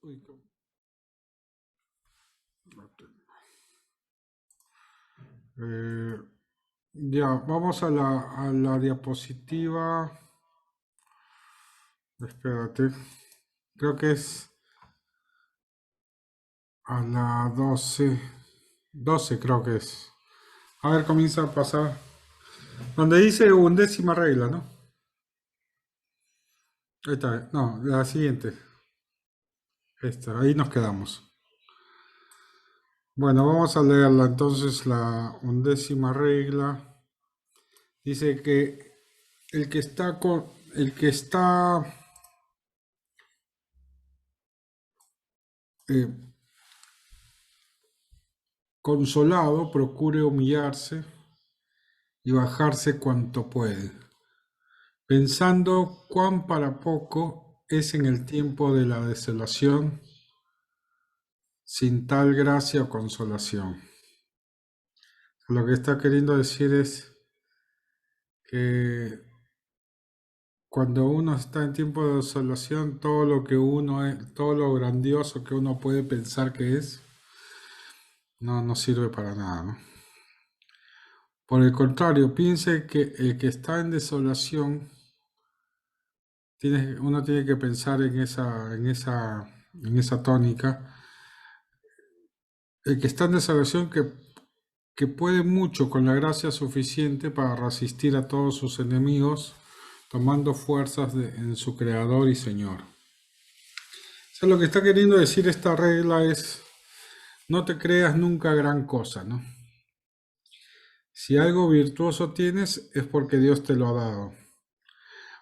Uy, eh, ya, vamos a la diapositiva. Espérate, creo que es a la 12 creo que es. A ver, comienza a pasar. Donde dice undécima regla, ¿no? Ahí está, no, la siguiente. Esta, ahí nos quedamos. Bueno, vamos a leerla entonces, la undécima regla. Dice que el que está eh, consolado procure humillarse y bajarse cuanto puede, pensando cuán para poco es en el tiempo de la desolación sin tal gracia o consolación. Lo que está queriendo decir es que cuando uno está en tiempo de desolación, todo lo que uno es, todo lo grandioso que uno puede pensar que es, no sirve para nada, ¿no? Por el contrario, piense que el que está en desolación, uno tiene que pensar en esa tónica. El que está en desolación que puede mucho con la gracia suficiente para resistir a todos sus enemigos, tomando fuerzas en su Creador y Señor. O sea, lo que está queriendo decir esta regla es, no te creas nunca gran cosa, ¿no? Si algo virtuoso tienes es porque Dios te lo ha dado.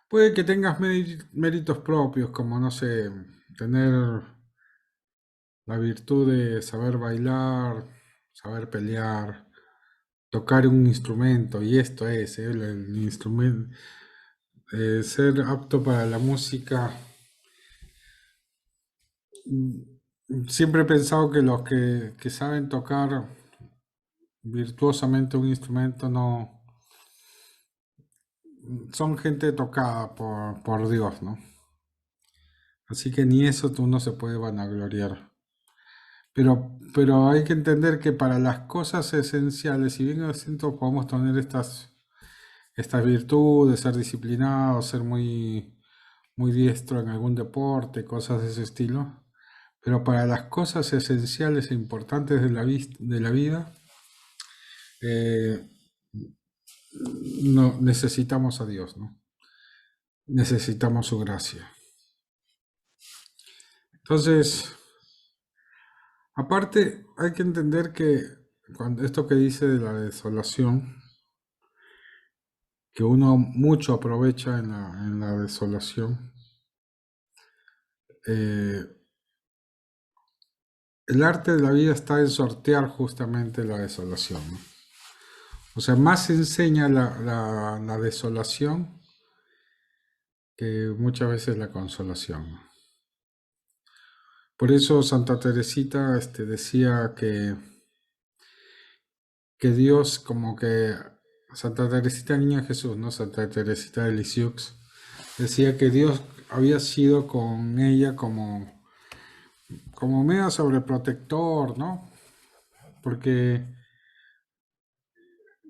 Puede que tengas méritos propios, como, no sé, tener la virtud de saber bailar, saber pelear, tocar un instrumento, y esto es, el instrumento, ser apto para la música. Siempre he pensado que los que saben tocar virtuosamente un instrumento no son gente tocada por Dios, ¿no? Así que ni eso uno se puede vanagloriar. Pero hay que entender que para las cosas esenciales, si bien siento podemos tener estas virtudes, ser disciplinado, ser muy diestro en algún deporte, cosas de ese estilo, pero para las cosas esenciales e importantes de la vida, eh, no, necesitamos a Dios, ¿no? Necesitamos su gracia. Entonces, aparte, hay que entender que cuando esto que dice de la desolación, que uno mucho aprovecha en la desolación, eh, el arte de la vida está en sortear justamente la desolación, ¿no? O sea, más enseña la desolación que muchas veces la consolación, ¿no? Por eso Santa Teresita decía que Dios, como que Santa Teresita Niña Jesús, ¿no? Santa Teresita de Lisieux, decía que Dios había sido con ella como medio sobreprotector, ¿no? Porque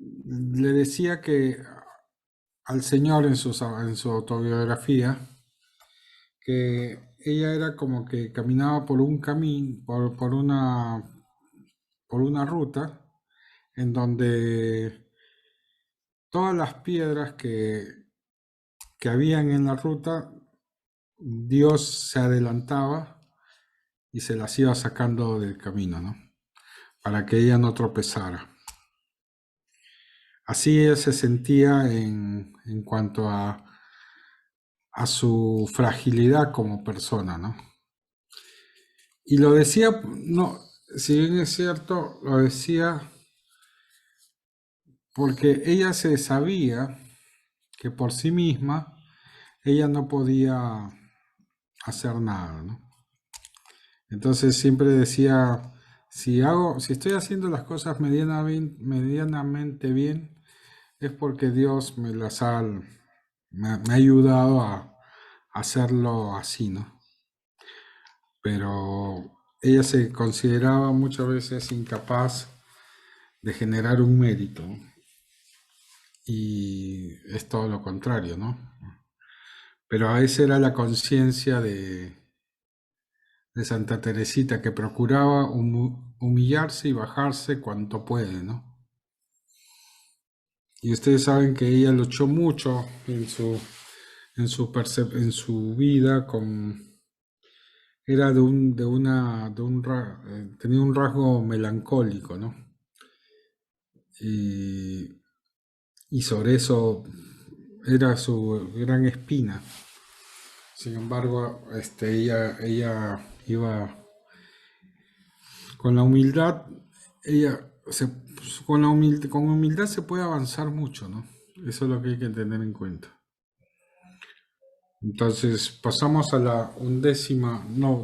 le decía que al Señor en su autobiografía, que ella era como que caminaba por un camino, por una ruta en donde todas las piedras que habían en la ruta, Dios se adelantaba y se las iba sacando del camino, ¿no? Para que ella no tropezara. Así ella se sentía en cuanto a su fragilidad como persona, ¿no? Y lo decía, no, si bien es cierto, lo decía porque ella se sabía que por sí misma ella no podía hacer nada, ¿no? Entonces siempre decía, si estoy haciendo las cosas medianamente bien, es porque Dios me ha ayudado a hacerlo así, ¿no? pero ella se consideraba muchas veces incapaz de generar un mérito, y es todo lo contrario, ¿no? Pero esa era la conciencia de Santa Teresita, que procuraba humillarse y bajarse cuanto puede, ¿no? Y ustedes saben que ella luchó mucho en su vida era tenía un rasgo melancólico, ¿no? Y, y sobre eso era su gran espina. Sin embargo, ella iba con la humildad, con humildad se puede avanzar mucho, ¿no? Eso es lo que hay que tener en cuenta. Entonces pasamos a la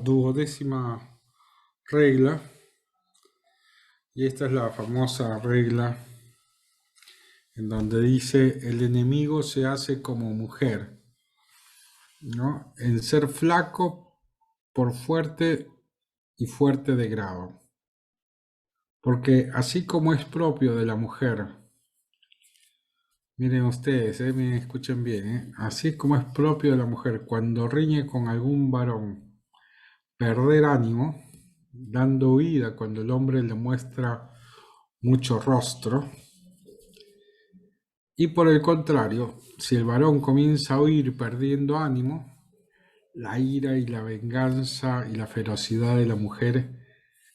duodécima regla, y esta es la famosa regla en donde dice: el enemigo se hace como mujer, ¿no? En ser flaco por fuerte y fuerte de grado. Porque así como es propio de la mujer, miren ustedes, me escuchen bien, así como es propio de la mujer cuando riñe con algún varón, perder ánimo, dando huida cuando el hombre le muestra mucho rostro, y por el contrario, si el varón comienza a huir perdiendo ánimo, la ira y la venganza y la ferocidad de la mujer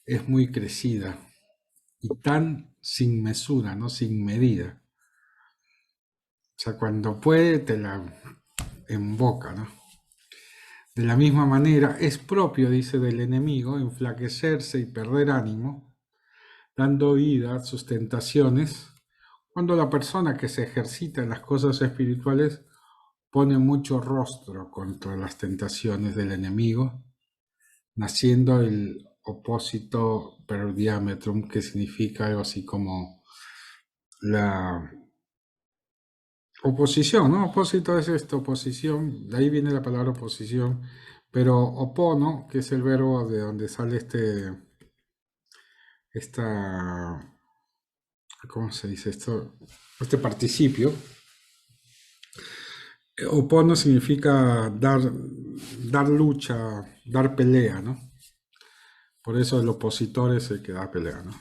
es muy crecida y tan sin mesura, ¿no? Sin medida. O sea, cuando puede te la emboca, ¿no? De la misma manera, es propio, dice, del enemigo enflaquecerse y perder ánimo, dando vida a sus tentaciones, cuando la persona que se ejercita en las cosas espirituales pone mucho rostro contra las tentaciones del enemigo, naciendo el opósito per diametrum, que significa algo así como la oposición, ¿no? Opósito es esto, oposición, de ahí viene la palabra oposición, pero opono, que es el verbo de donde sale esta, ¿cómo se dice esto? Este participio. Opono significa dar lucha, dar pelea, ¿no? Por eso el opositor es el que da pelea, ¿no?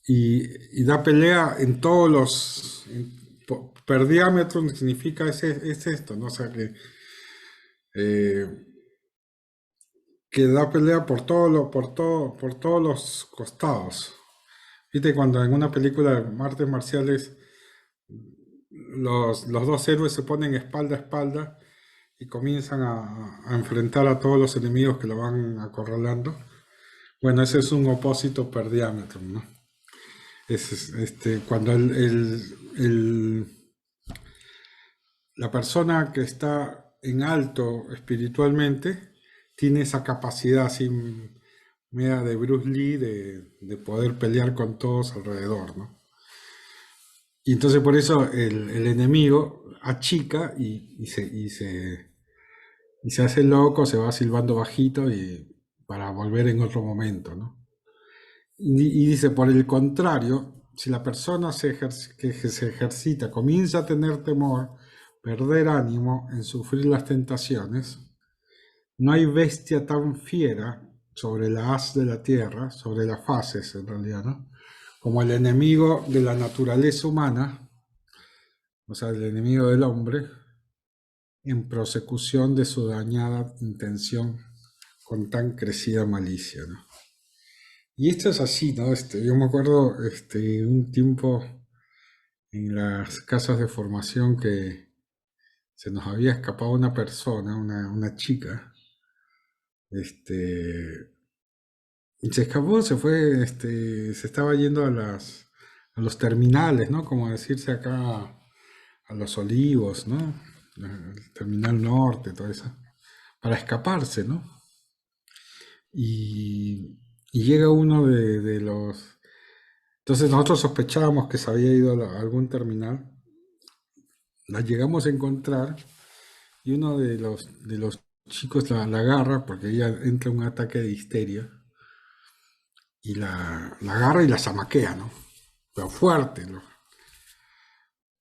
Y da pelea en todos per diámetro significa es esto, ¿no? O sea eh, que da pelea por todos los costados. Viste, cuando en una película de artes marciales los dos héroes se ponen espalda a espalda y comienzan a enfrentar a todos los enemigos que lo van acorralando. Bueno, ese es un opósito per diámetro, ¿no? Cuando la persona que está en alto espiritualmente tiene esa capacidad así media de Bruce Lee de poder pelear con todos alrededor, ¿no? Y entonces por eso el enemigo achica y se hace loco, se va silbando bajito para volver en otro momento, ¿no? Y dice, por el contrario, si la persona que se ejercita comienza a tener temor, perder ánimo en sufrir las tentaciones, no hay bestia tan fiera sobre la haz de la tierra, sobre las fases en realidad, ¿no? Como el enemigo de la naturaleza humana, o sea, el enemigo del hombre, en prosecución de su dañada intención con tan crecida malicia, ¿no? Y esto es así, ¿no? Yo me acuerdo un tiempo en las casas de formación que se nos había escapado una persona, una chica, y se escapó, se fue, se estaba yendo a los terminales, ¿no? Como decirse acá, a los Olivos, ¿no? El Terminal Norte, todo eso, para escaparse, ¿no? Y llega uno de los... Entonces nosotros sospechábamos que se había ido a algún terminal, la llegamos a encontrar, y uno de los chicos la agarra porque ella entra en un ataque de histeria y la agarra y la zamaquea, ¿no? Pero fuerte, ¿no?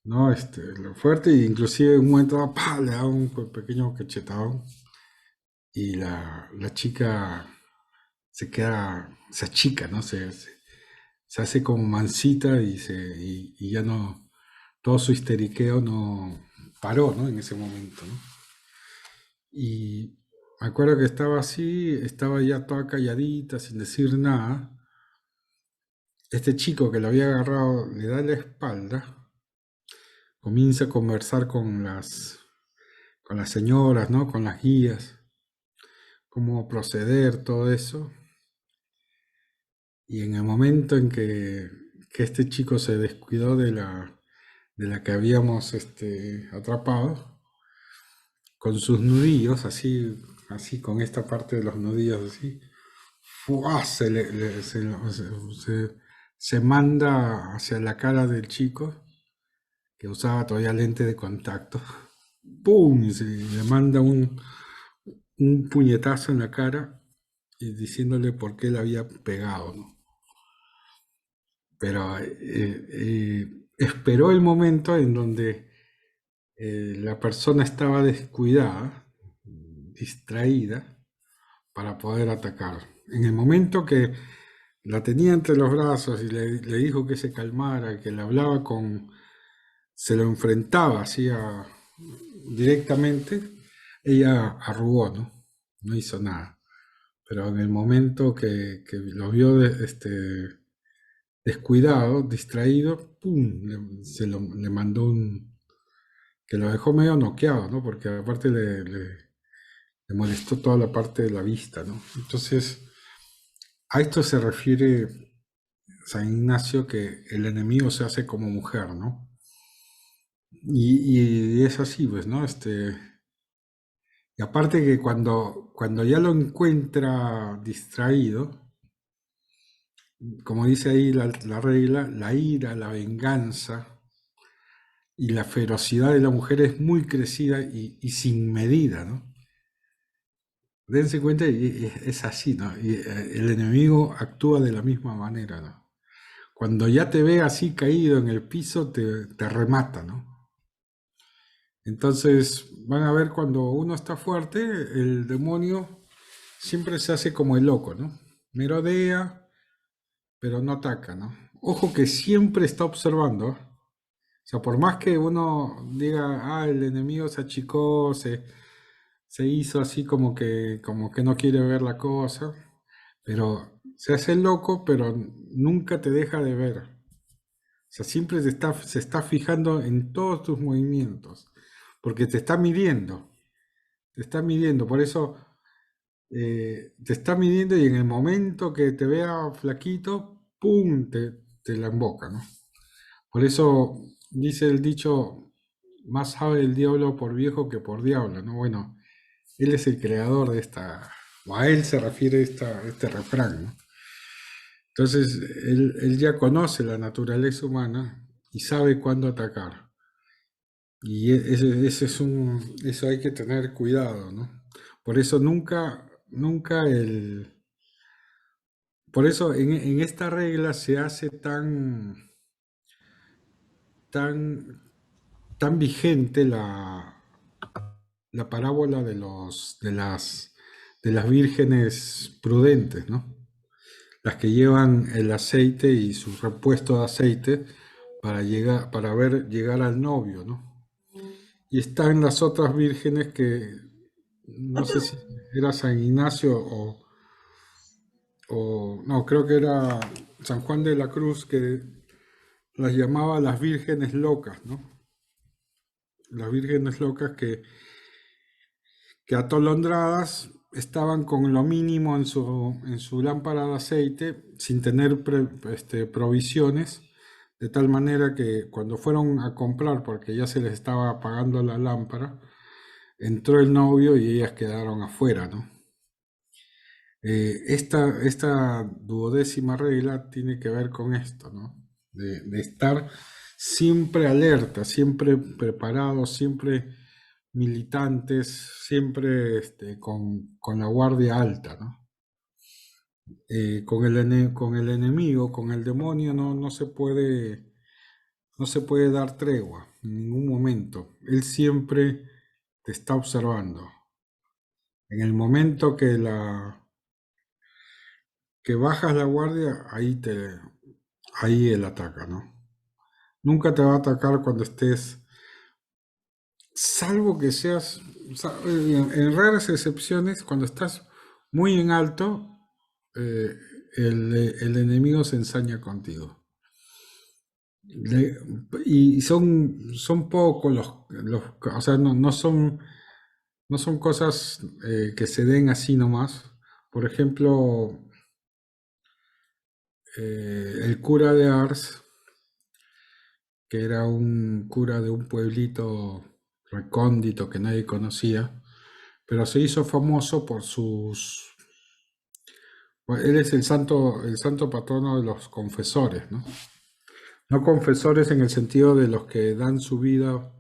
Lo fuerte, e inclusive en un momento dado, ¡pah! Le da un pequeño cachetado y la chica se achica, ¿no? Se hace como mansita y ya no, todo su histeriqueo no paró, ¿no? En ese momento, ¿no? Y me acuerdo que estaba así, estaba ya toda calladita, sin decir nada. Este chico que la había agarrado le da la espalda, comienza a conversar con las señoras, ¿no? Con las guías, cómo proceder, todo eso. Y en el momento en que este chico se descuidó de la que habíamos atrapado, con sus nudillos, así con esta parte de los nudillos así, ¡fua! Se manda hacia la cara del chico, que usaba todavía lente de contacto, ¡pum! Y le manda un puñetazo en la cara y diciéndole por qué le había pegado, ¿no? Pero esperó el momento en donde la persona estaba descuidada, distraída, para poder atacar. En el momento que la tenía entre los brazos y le dijo que se calmara, que le hablaba se lo enfrentaba así directamente, ella arrugó, ¿no? No hizo nada. Pero en el momento que lo vio descuidado, distraído, ¡pum! Le mandó que lo dejó medio noqueado, ¿no? Porque aparte le molestó toda la parte de la vista, ¿no? Entonces, a esto se refiere San Ignacio, que el enemigo se hace como mujer, ¿no? Y es así, pues, ¿no? Y aparte que cuando ya lo encuentra distraído, como dice ahí la regla, la ira, la venganza y la ferocidad de la mujer es muy crecida y sin medida, ¿no? Dense cuenta, y es así, ¿no? Y el enemigo actúa de la misma manera, ¿no? Cuando ya te ve así caído en el piso, te remata, ¿no? Entonces, van a ver cuando uno está fuerte, el demonio siempre se hace como el loco, ¿no? Merodea, pero no ataca, ¿no? Ojo que siempre está observando. O sea, por más que uno diga, el enemigo se achicó, se hizo así como que no quiere ver la cosa, pero se hace el loco, pero nunca te deja de ver. O sea, siempre se está fijando en todos tus movimientos, porque te está midiendo, por eso te está midiendo y en el momento que te vea flaquito, ¡pum!, te la emboca, ¿no? Por eso dice el dicho, más sabe el diablo por viejo que por diablo, ¿no? Bueno, él es el creador de o a él se refiere este refrán, ¿no? Entonces, él ya conoce la naturaleza humana y sabe cuándo atacar. Y eso hay que tener cuidado, ¿no? Por eso nunca por eso en esta regla se hace tan, tan vigente la parábola de las vírgenes prudentes, ¿no? Las que llevan el aceite y su repuesto de aceite para ver llegar al novio, ¿no? Y están las otras vírgenes que no sé si era San Ignacio no, creo que era San Juan de la Cruz que las llamaba las vírgenes locas, ¿no? Las vírgenes locas que atolondradas estaban con lo mínimo en su lámpara de aceite, sin tener provisiones, de tal manera que cuando fueron a comprar, porque ya se les estaba apagando la lámpara, entró el novio y ellas quedaron afuera, ¿no? Esta duodécima regla tiene que ver con esto, ¿no? De estar siempre alerta, siempre preparado, siempre militantes siempre con la guardia alta, ¿no? Con el enemigo, con el demonio, no se puede dar tregua en ningún momento. Él siempre te está observando. En el momento que bajas la guardia, ahí él ataca, ¿no? Nunca te va a atacar cuando estés, salvo que seas, en raras excepciones, cuando estás muy en alto, eh, el enemigo se ensaña contigo. Y son pocos o sea, no son cosas que se den así nomás. Por ejemplo, el cura de Ars, que era un cura de un pueblito recóndito que nadie conocía, pero se hizo famoso por bueno, él es el santo patrono de los confesores, ¿no? No confesores en el sentido de los que dan su vida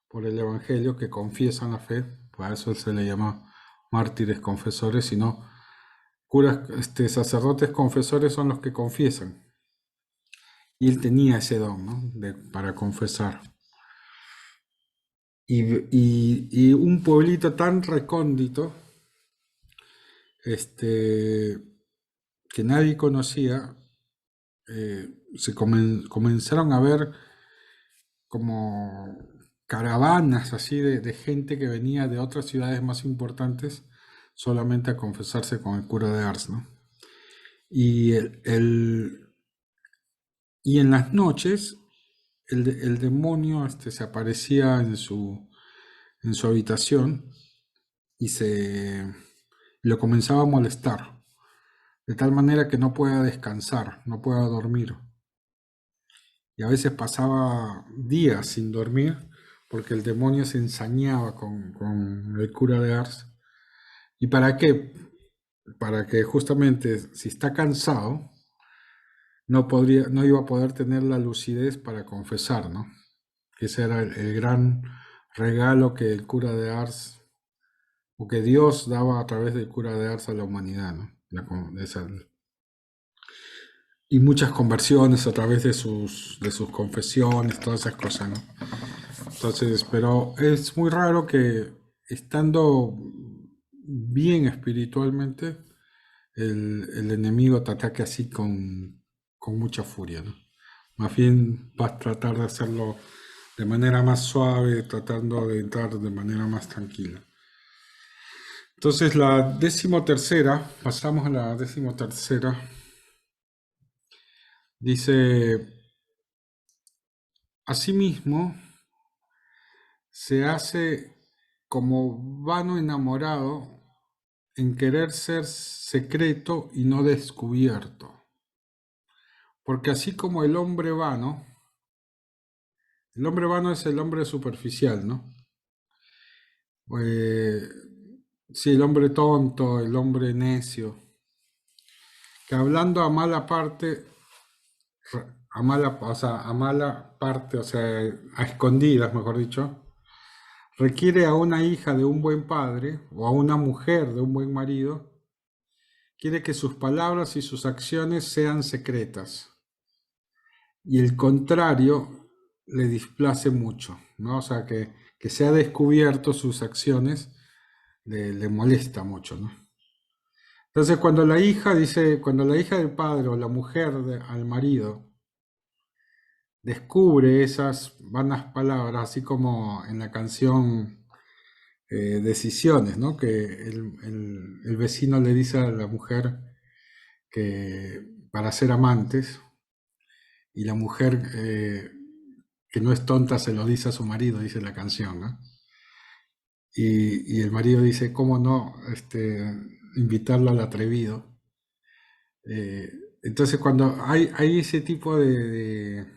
por el Evangelio, que confiesan la fe, por eso se le llama mártires confesores, sino curas, sacerdotes confesores son los que confiesan. Y él tenía ese don, ¿no? Para confesar. Y un pueblito tan recóndito, que nadie conocía, comenzaron a ver como caravanas así de gente que venía de otras ciudades más importantes solamente a confesarse con el cura de Ars, ¿no? Y, y en las noches el demonio se aparecía en su habitación y lo comenzaba a molestar, de tal manera que no pueda descansar, no pueda dormir. Y a veces pasaba días sin dormir porque el demonio se ensañaba con el cura de Ars. ¿Y para qué? Para que justamente si está cansado, no iba a poder tener la lucidez para confesar, ¿no? Ese era el gran regalo que el cura de Ars, o que Dios daba a través del cura de Ars a la humanidad, ¿no? Y muchas conversiones a través de sus confesiones, todas esas cosas, ¿no? Entonces, pero es muy raro que estando bien espiritualmente, el enemigo te ataque así con mucha furia, ¿no? Más bien vas a tratar de hacerlo de manera más suave, tratando de entrar de manera más tranquila. Entonces, la decimotercera, pasamos a la decimotercera, dice, asimismo, se hace como vano enamorado en querer ser secreto y no descubierto. Porque así como el hombre vano es el hombre superficial, ¿no? Eh, sí, el hombre tonto, el hombre necio, que hablando a mala parte, a mala parte, o sea, a escondidas, mejor dicho, requiere a una hija de un buen padre o a una mujer de un buen marido, quiere que sus palabras y sus acciones sean secretas. Y el contrario le displace mucho, ¿no? O sea, que se ha descubierto sus acciones le molesta mucho, ¿no? Entonces, cuando la hija del padre o la mujer al marido descubre esas vanas palabras, así como en la canción Decisiones, ¿no? Que el vecino le dice a la mujer que para ser amantes, y la mujer que no es tonta se lo dice a su marido, dice la canción, ¿no? Y el marido dice, ¿cómo no invitarlo al atrevido? Eh, entonces cuando hay ese tipo de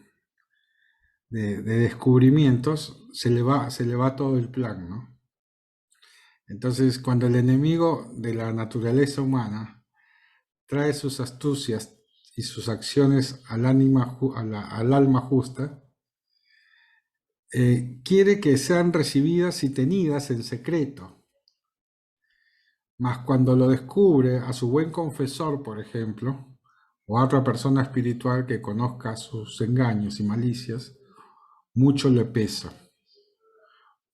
descubrimientos, se le va todo el plan, ¿no? Entonces cuando el enemigo de la naturaleza humana trae sus astucias y sus acciones al alma justa, quiere que sean recibidas y tenidas en secreto. Mas cuando lo descubre a su buen confesor, por ejemplo, o a otra persona espiritual que conozca sus engaños y malicias, mucho le pesa,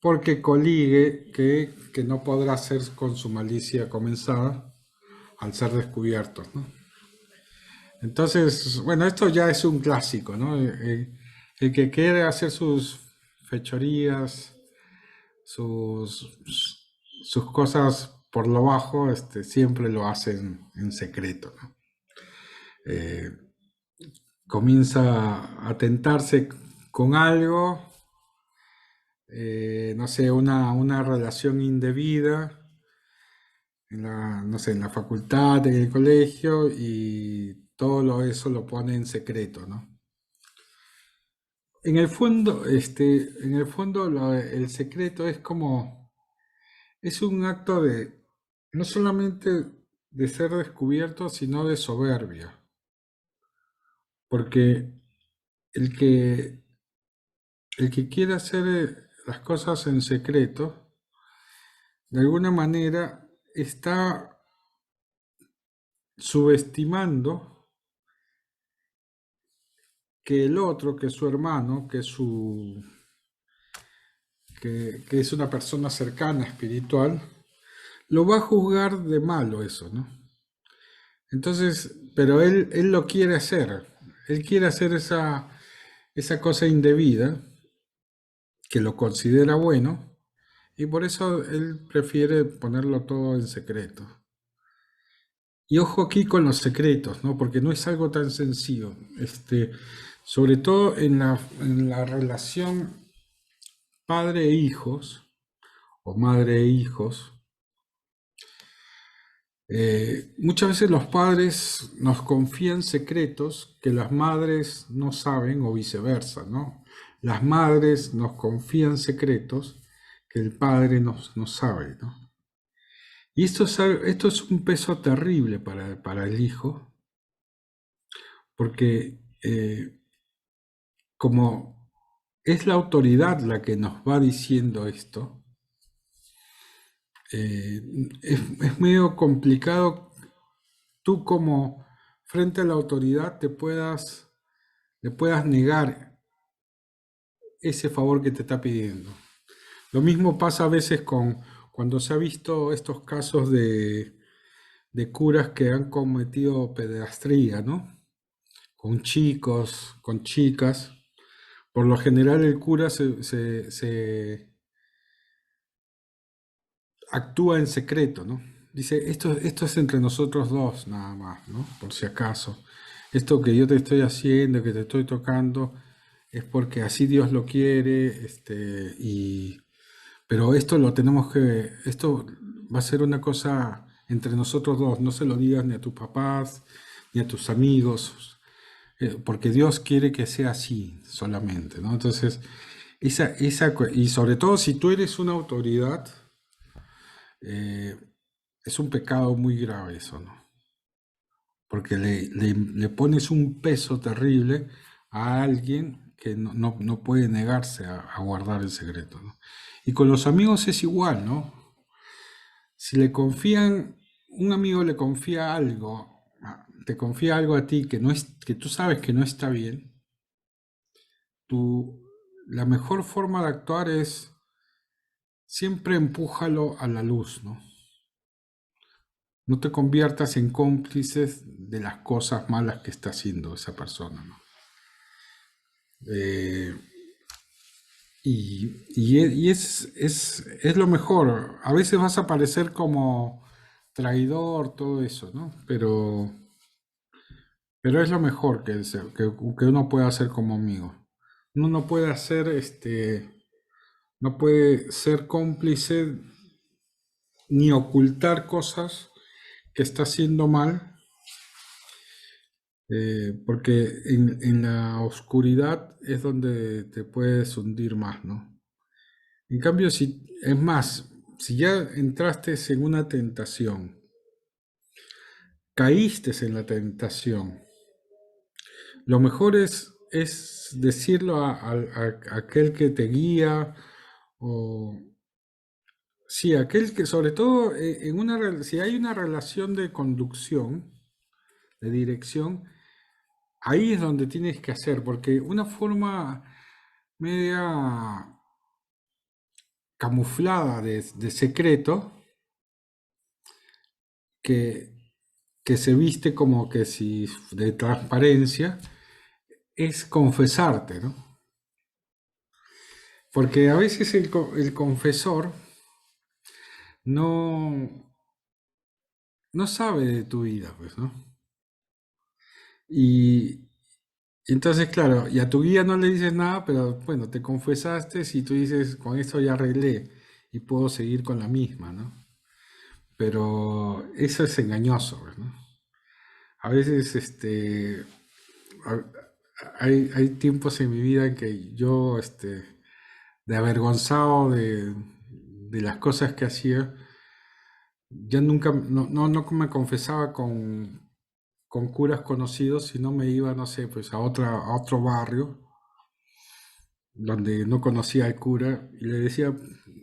porque coligue que no podrá hacer con su malicia comenzada al ser descubierto, ¿no? Entonces, bueno, esto ya es un clásico, ¿no? El que quiere hacer sus fechorías, sus, sus cosas por lo bajo, siempre lo hacen en secreto, ¿no? Eh, Comienza a tentarse con algo, no sé, una relación indebida, no sé, en la facultad, en el colegio, y eso lo pone en secreto, ¿no? En el fondo el secreto es como, es un acto de, no solamente de ser descubierto, sino de soberbia, porque el que, el que quiere hacer las cosas en secreto, de alguna manera está subestimando que el otro, que es su hermano, que es una persona cercana, espiritual, lo va a juzgar de malo eso, ¿no? Entonces, pero él lo quiere hacer, él quiere hacer esa cosa indebida, que lo considera bueno, y por eso él prefiere ponerlo todo en secreto. Y ojo aquí con los secretos, ¿no? Porque no es algo tan sencillo. Sobre todo en la relación padre e hijos, o madre e hijos, muchas veces los padres nos confían secretos que las madres no saben o viceversa, ¿no? Las madres nos confían secretos que el padre no sabe, ¿no? Y esto es un peso terrible para el hijo, porque como es la autoridad la que nos va diciendo esto, eh, es medio complicado tú como frente a la autoridad le puedas negar ese favor que te está pidiendo. Lo mismo pasa a veces cuando se ha visto estos casos de curas que han cometido pederastía, ¿no? Con chicos, con chicas. Por lo general el cura se actúa en secreto, ¿no? Dice, esto es entre nosotros dos nada más, ¿no? Por si acaso. Esto que yo te estoy haciendo, que te estoy tocando, es porque así Dios lo quiere, pero esto lo tenemos esto va a ser una cosa entre nosotros dos, no se lo digas ni a tus papás, ni a tus amigos, porque Dios quiere que sea así solamente, ¿no? Entonces, y sobre todo si tú eres una autoridad, eh, es un pecado muy grave eso, ¿no? Porque le pones un peso terrible a alguien que no puede negarse a guardar el secreto, ¿no? Y con los amigos es igual, ¿no? Si le confían, un amigo le confía algo, te confía algo a ti que tú sabes que no está bien, tú, la mejor forma de actuar es siempre empújalo a la luz, ¿no? No te conviertas en cómplices de las cosas malas que está haciendo esa persona, ¿no? Eh, es lo mejor. A veces vas a parecer como traidor, todo eso, ¿no? Pero es lo mejor que uno puede hacer como amigo. Uno no puede hacer, no puede ser cómplice ni ocultar cosas que está haciendo mal, porque en la oscuridad es donde te puedes hundir más, ¿no? En cambio, es más, si ya entraste en una tentación, caíste en la tentación, lo mejor es es decirlo a aquel que te guía, o sí, aquel que sobre todo si hay una relación de conducción, de dirección, ahí es donde tienes que hacer, porque una forma media camuflada de secreto que, que se viste como que si de transparencia, es confesarte, ¿no? Porque a veces el confesor no, no sabe de tu vida, pues, ¿no? Y entonces, claro, y a tu guía no le dices nada, pero bueno, te confesaste y tú dices, con esto ya arreglé y puedo seguir con la misma, ¿no? Pero eso es engañoso, pues, ¿no? A veces, a- hay tiempos en mi vida en que yo, de avergonzado de las cosas que hacía, ya nunca, no me confesaba con curas conocidos, sino me iba, no sé, pues a otro barrio donde no conocía al cura y le decía,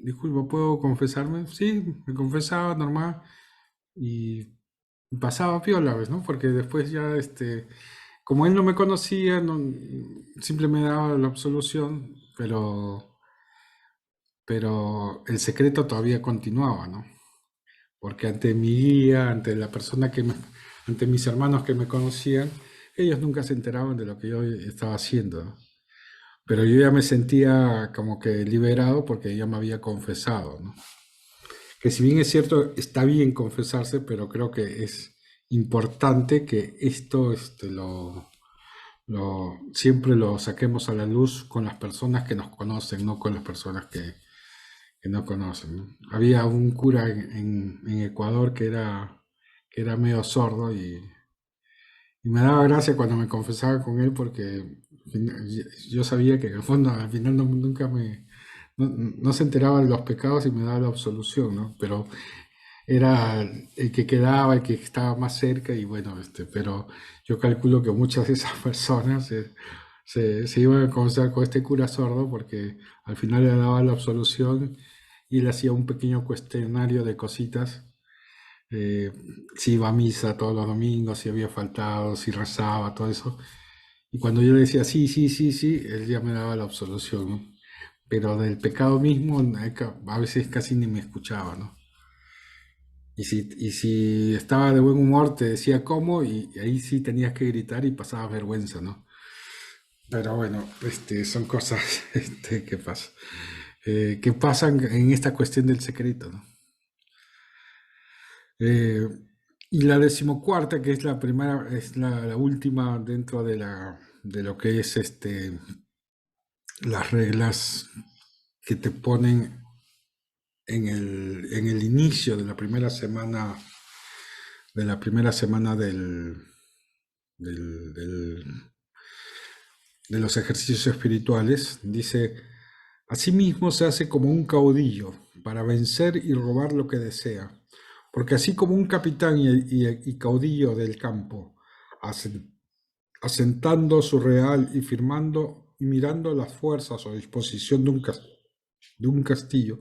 disculpa, ¿puedo confesarme? Sí, me confesaba normal y pasaba piola, ¿ves? ¿No? Porque después ya, como él no me conocía, simple me daba la absolución, pero el secreto todavía continuaba, ¿no? Porque ante mi guía, ante mis hermanos que me conocían, ellos nunca se enteraban de lo que yo estaba haciendo, ¿no? Pero yo ya me sentía como que liberado porque ya me había confesado, ¿no? Que si bien es cierto, está bien confesarse, pero creo que es importante que esto siempre lo saquemos a la luz con las personas que nos conocen, no con las personas que no conocen, ¿no? Había un cura en Ecuador que era medio sordo y me daba gracia cuando me confesaba con él porque yo sabía que en el fondo al final nunca no se enteraba de los pecados y me daba la absolución, ¿no? Pero era el que quedaba, el que estaba más cerca y bueno, pero yo calculo que muchas de esas personas se iban a confesar con este cura sordo porque al final le daba la absolución y le hacía un pequeño cuestionario de cositas, eh, si iba a misa todos los domingos, si había faltado, si rezaba, todo eso. Y cuando yo le decía sí, sí, sí, sí, él ya me daba la absolución, ¿no? Pero del pecado mismo a veces casi ni me escuchaba, ¿no? Y si estaba de buen humor te decía cómo y ahí sí tenías que gritar y pasabas vergüenza, ¿no? Pero bueno, son cosas que pasan en esta cuestión del secreto, ¿no? Eh, y la decimocuarta, que es la primera, es la última dentro de lo que es las reglas que te ponen en el inicio de la primera semana del, del- de los ejercicios espirituales. Dice, asimismo se hace como un caudillo para vencer y robar lo que desea, porque así como un capitán y caudillo del campo, asentando su real y firmando y mirando las fuerzas o disposición de un castillo,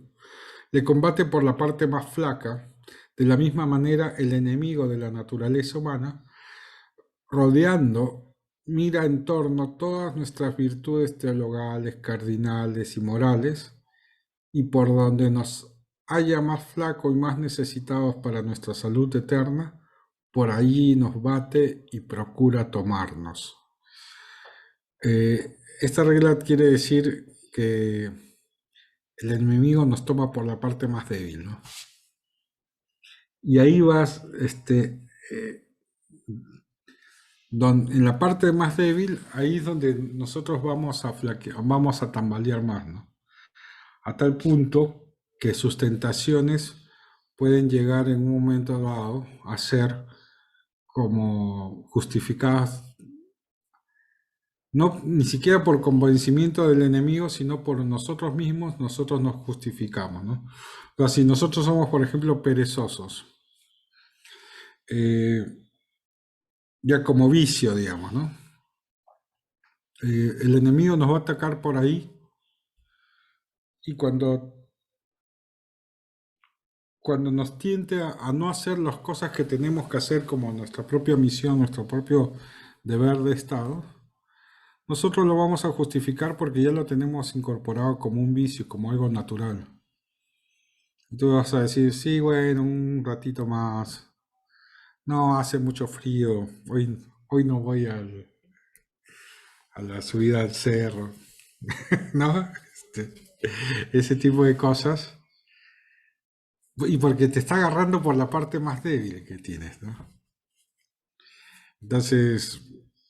le combate por la parte más flaca, de la misma manera el enemigo de la naturaleza humana, rodeando, mira en torno todas nuestras virtudes teologales, cardinales y morales, y por donde nos haya más flaco y más necesitados para nuestra salud eterna, por allí nos bate y procura tomarnos. Esta regla quiere decir que el enemigo nos toma por la parte más débil, ¿no? Y ahí vas, eh, en la parte más débil, ahí es donde nosotros vamos a tambalear más, ¿no? A tal punto que sus tentaciones pueden llegar en un momento dado a ser como justificadas, no ni siquiera por convencimiento del enemigo, sino por nosotros mismos, nosotros nos justificamos, ¿no? O sea, si nosotros somos, por ejemplo, perezosos, eh, ya como vicio, digamos, ¿no? El enemigo nos va a atacar por ahí y cuando nos tiente a no hacer las cosas que tenemos que hacer como nuestra propia misión, nuestro propio deber de Estado, nosotros lo vamos a justificar porque ya lo tenemos incorporado como un vicio, como algo natural. Tú vas a decir, sí, bueno, un ratito más. No, hace mucho frío. Hoy no voy a la subida al cerro, ¿no? Ese tipo de cosas. Y porque te está agarrando por la parte más débil que tienes, ¿no? Entonces,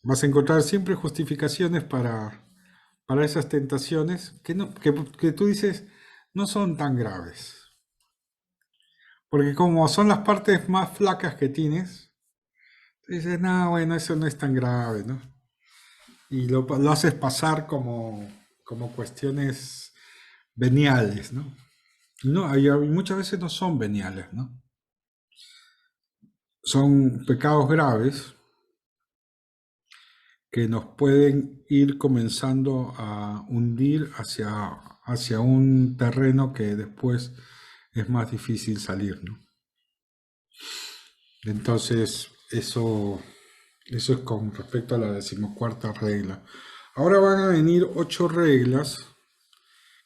vas a encontrar siempre justificaciones para esas tentaciones que tú dices no son tan graves. Porque como son las partes más flacas que tienes, dices, no, bueno, eso no es tan grave, ¿no? Y lo haces pasar como cuestiones veniales, ¿no? No, y muchas veces no son veniales, ¿no? Son pecados graves que nos pueden ir comenzando a hundir hacia un terreno que después es más difícil salir, ¿no? Entonces, eso es con respecto a la decimocuarta regla. Ahora van a venir 8 reglas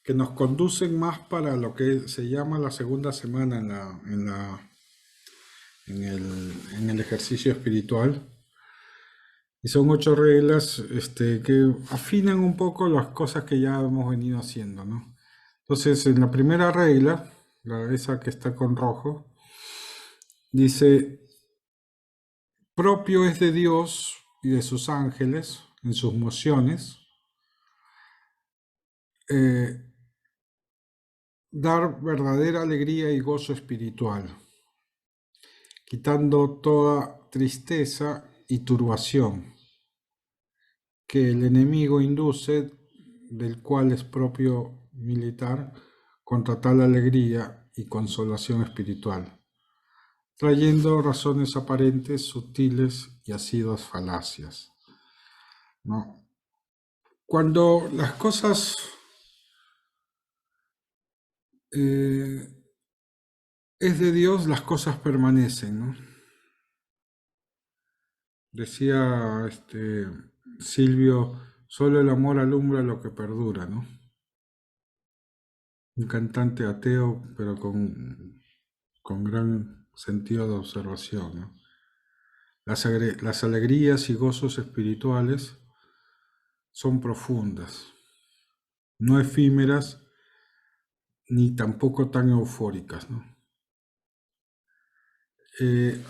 que nos conducen más para lo que se llama la segunda semana en el ejercicio espiritual. Y son 8 reglas que afinan un poco las cosas que ya hemos venido haciendo, ¿no? Entonces, en la primera regla, esa que está con rojo, dice, propio es de Dios y de sus ángeles en sus mociones, eh, dar verdadera alegría y gozo espiritual, quitando toda tristeza y turbación que el enemigo induce, del cual es propio militar, contra tal alegría y consolación espiritual, trayendo razones aparentes, sutiles y asiduas falacias, ¿no? Cuando las cosas eh, es de Dios, las cosas permanecen, ¿no? Decía Silvio, solo el amor alumbra lo que perdura, ¿no? Un cantante ateo, pero con gran sentido de observación, ¿no? Las alegrías y gozos espirituales son profundas, no efímeras ni tampoco tan eufóricas, ¿no?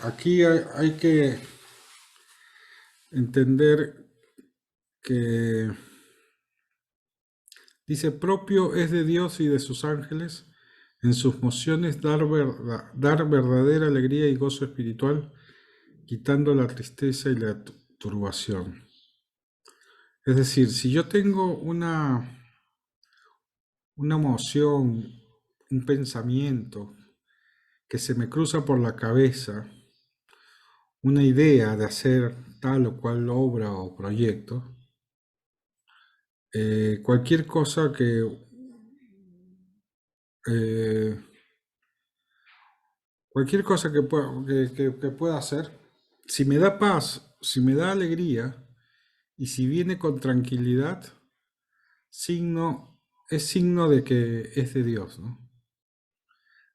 Aquí hay que entender que dice, propio es de Dios y de sus ángeles en sus mociones dar verdadera alegría y gozo espiritual, quitando la tristeza y la turbación. Es decir, si yo tengo una emoción, un pensamiento que se me cruza por la cabeza, una idea de hacer tal o cual obra o proyecto, cualquier cosa eh, cualquier cosa que pueda hacer, si me da paz, si me da alegría y si viene con tranquilidad, es signo de que es de Dios, ¿no?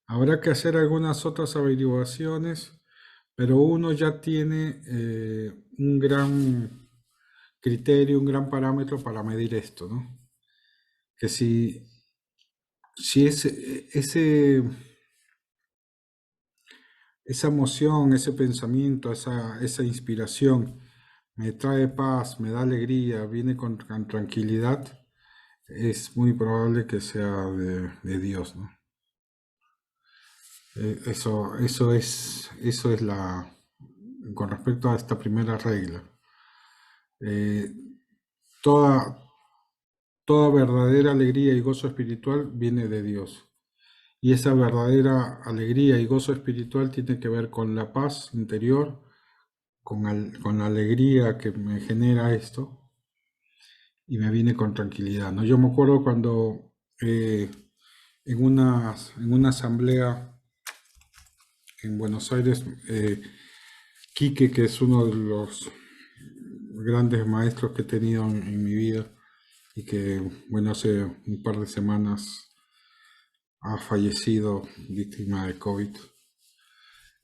Habrá que hacer algunas otras averiguaciones, pero uno ya tiene un gran criterio, un gran parámetro para medir esto, ¿no? Que si esa emoción, ese pensamiento, esa inspiración me trae paz, me da alegría, viene con tranquilidad, es muy probable que sea de Dios, ¿no? Eso es con respecto a esta primera regla. Eh, toda, toda verdadera alegría y gozo espiritual viene de Dios. Y esa verdadera alegría y gozo espiritual tiene que ver con la paz interior, con la alegría que me genera esto, y me vine con tranquilidad, ¿no? Yo me acuerdo cuando en una asamblea en Buenos Aires, Quique, que es uno de los grandes maestros que he tenido en mi vida y que, bueno, hace un par de semanas ha fallecido víctima de COVID.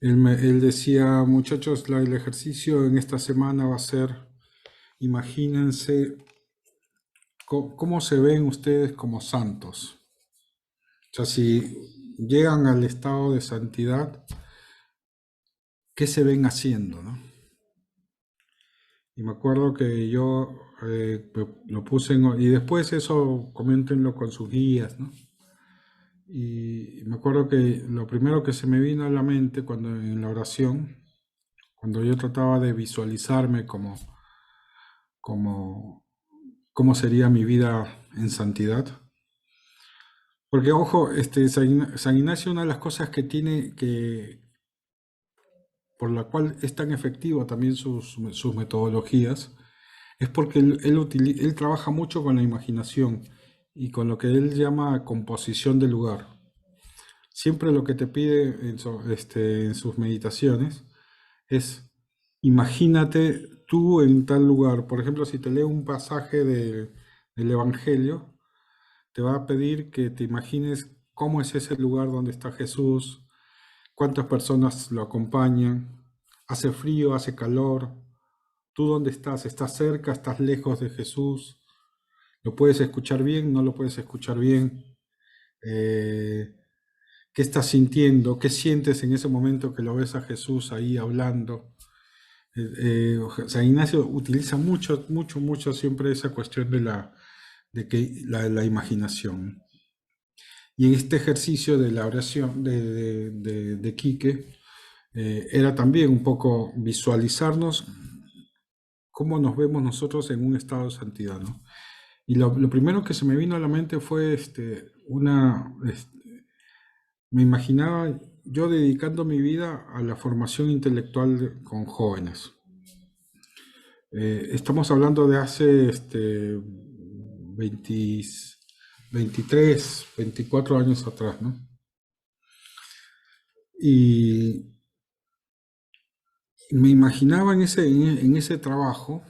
Él decía, muchachos, el ejercicio en esta semana va a ser, imagínense cómo se ven ustedes como santos. O sea, si llegan al estado de santidad, ¿qué se ven haciendo, no? Y me acuerdo que yo lo puse y después eso coméntenlo con sus guías, ¿no? Y me acuerdo que lo primero que se me vino a la mente cuando en la oración, cuando yo trataba de visualizarme como cómo sería mi vida en santidad. Porque, ojo, San Ignacio, una de las cosas que tiene por la cual es tan efectivo también sus metodologías, es porque él trabaja mucho con la imaginación y con lo que él llama composición del lugar. Siempre lo que te pide en sus meditaciones es imagínate tú en tal lugar. Por ejemplo, si te leo un pasaje del Evangelio, te va a pedir que te imagines cómo es ese lugar donde está Jesús, cuántas personas lo acompañan, hace frío, hace calor, tú dónde estás, estás cerca, estás lejos de Jesús, lo puedes escuchar bien, no lo puedes escuchar bien. Eh, ¿Qué estás sintiendo? ¿Qué sientes en ese momento que lo ves a Jesús ahí hablando? San Ignacio utiliza mucho, mucho, mucho siempre esa cuestión de la imaginación. Y en este ejercicio de la oración de Quique, era también un poco visualizarnos cómo nos vemos nosotros en un estado de santidad, ¿no? Y lo primero que se me vino a la mente fue me imaginaba yo dedicando mi vida a la formación intelectual con jóvenes. Estamos hablando de hace 20 23, 24 años atrás, ¿no? Y me imaginaba en ese trabajo,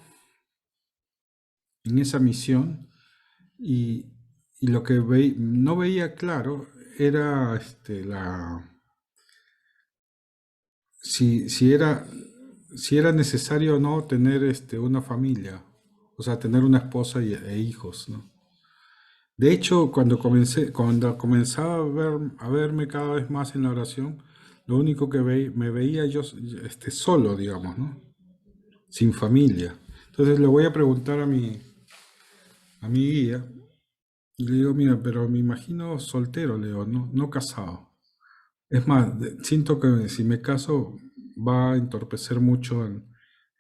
en esa misión, y, y lo que no veía claro era si era necesario o no tener una familia, o sea, tener una esposa e hijos, ¿no? De hecho, cuando comenzaba a verme cada vez más en la oración, lo único que me veía yo solo, digamos, ¿no? Sin familia. Entonces le voy a preguntar a mi guía y le digo, mira, pero me imagino soltero, le digo, no, no casado. Es más, siento que si me caso va a entorpecer mucho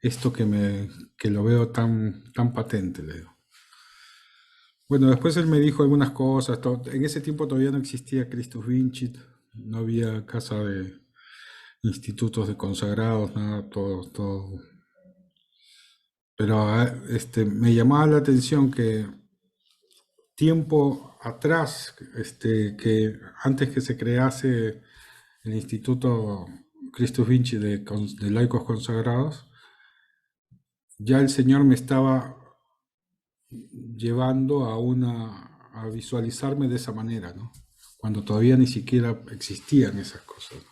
esto que lo veo tan, tan patente, le digo. Bueno, después él me dijo algunas cosas. En ese tiempo todavía no existía Christus Vincit, no había casa de institutos de consagrados, nada, todo, todo. Pero me llamaba la atención que tiempo atrás, que antes que se crease el Instituto Christus Vinci de laicos consagrados, ya el Señor me estaba llevando a visualizarme de esa manera, ¿no? Cuando todavía ni siquiera existían esas cosas, ¿no?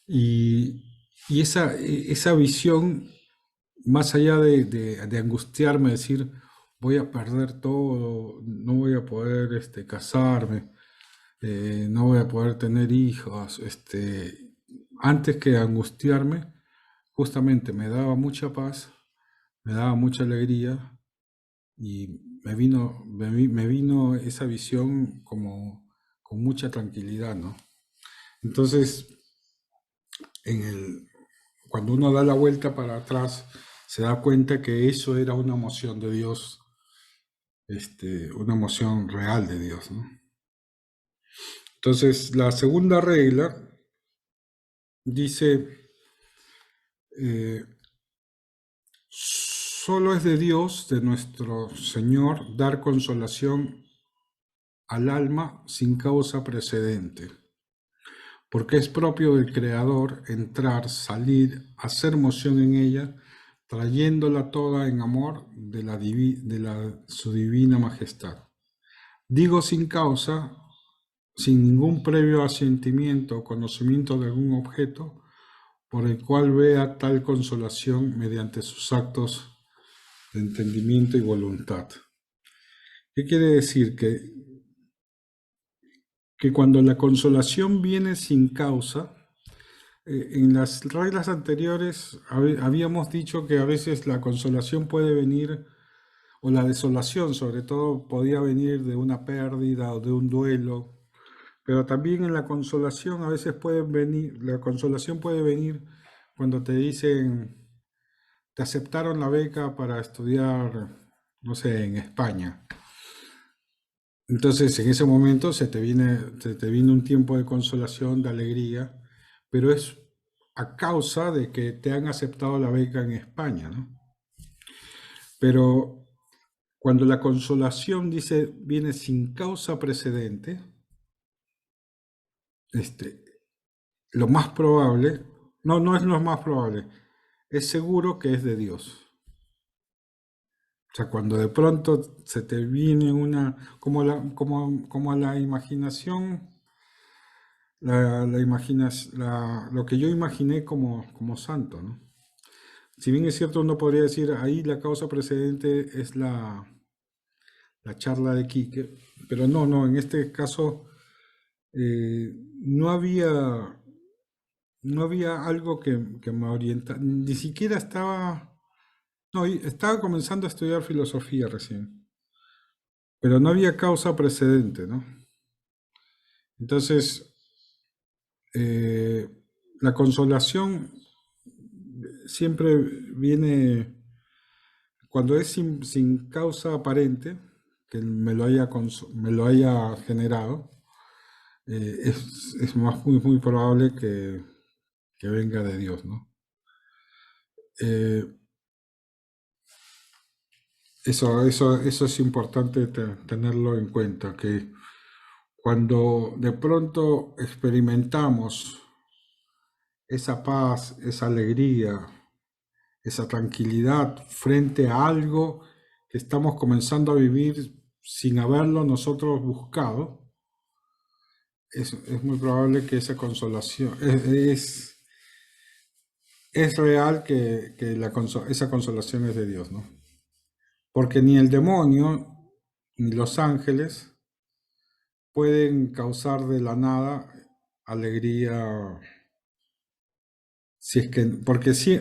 Y esa visión, más allá de angustiarme, decir, voy a perder todo, no voy a poder casarme, no voy a poder tener hijos, antes que angustiarme, justamente me daba mucha paz, me daba mucha alegría y me vino esa visión como con mucha tranquilidad, ¿no? Entonces, cuando uno da la vuelta para atrás, se da cuenta que eso era una emoción de Dios, una emoción real de Dios, ¿no? Entonces, la segunda regla dice, solo es de Dios, de nuestro Señor, dar consolación al alma sin causa precedente, porque es propio del Creador entrar, salir, hacer moción en ella, trayéndola toda en amor de su divina majestad. Digo sin causa, sin ningún previo asentimiento o conocimiento de algún objeto, por el cual vea tal consolación mediante sus actos de entendimiento y voluntad. ¿Qué quiere decir? Que cuando la consolación viene sin causa, en las reglas anteriores habíamos dicho que a veces la consolación puede venir, o la desolación sobre todo, podía venir de una pérdida o de un duelo, pero también en la consolación a veces la consolación puede venir cuando te dicen, te aceptaron la beca para estudiar, no sé, en España. Entonces, en ese momento se te viene un tiempo de consolación, de alegría, pero es a causa de que te han aceptado la beca en España, ¿no? Pero cuando la consolación viene sin causa precedente, este, lo más probable, no es lo más probable, es seguro que es de Dios. O sea, cuando de pronto se te viene como a la imaginación, lo que yo imaginé como santo, ¿no? Si bien es cierto, uno podría decir, ahí la causa precedente es la charla de Quique, pero no, en este caso eh, no había, no había algo que me orientara, ni siquiera estaba comenzando a estudiar filosofía recién, pero no había causa precedente, ¿no? Entonces, eh, la consolación siempre viene cuando es sin causa aparente, que me lo haya generado, es muy probable que venga de Dios, ¿no? Eh, eso es importante tenerlo en cuenta, que cuando de pronto experimentamos esa paz, esa alegría, esa tranquilidad frente a algo que estamos comenzando a vivir sin haberlo nosotros buscado, es muy probable que esa consolación es real que esa consolación es de Dios, ¿no? Porque ni el demonio ni los ángeles pueden causar de la nada alegría. Si es que, porque sí,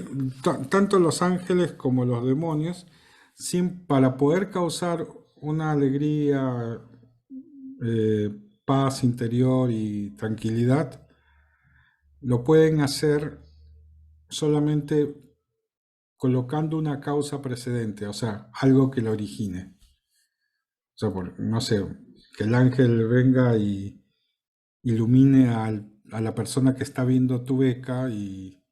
tanto los ángeles como los demonios, para poder causar una alegría, paz interior y tranquilidad, lo pueden hacer solamente colocando una causa precedente, o sea, algo que lo origine. O sea, no sé, que el ángel venga y ilumine a la persona que está viendo tu beca y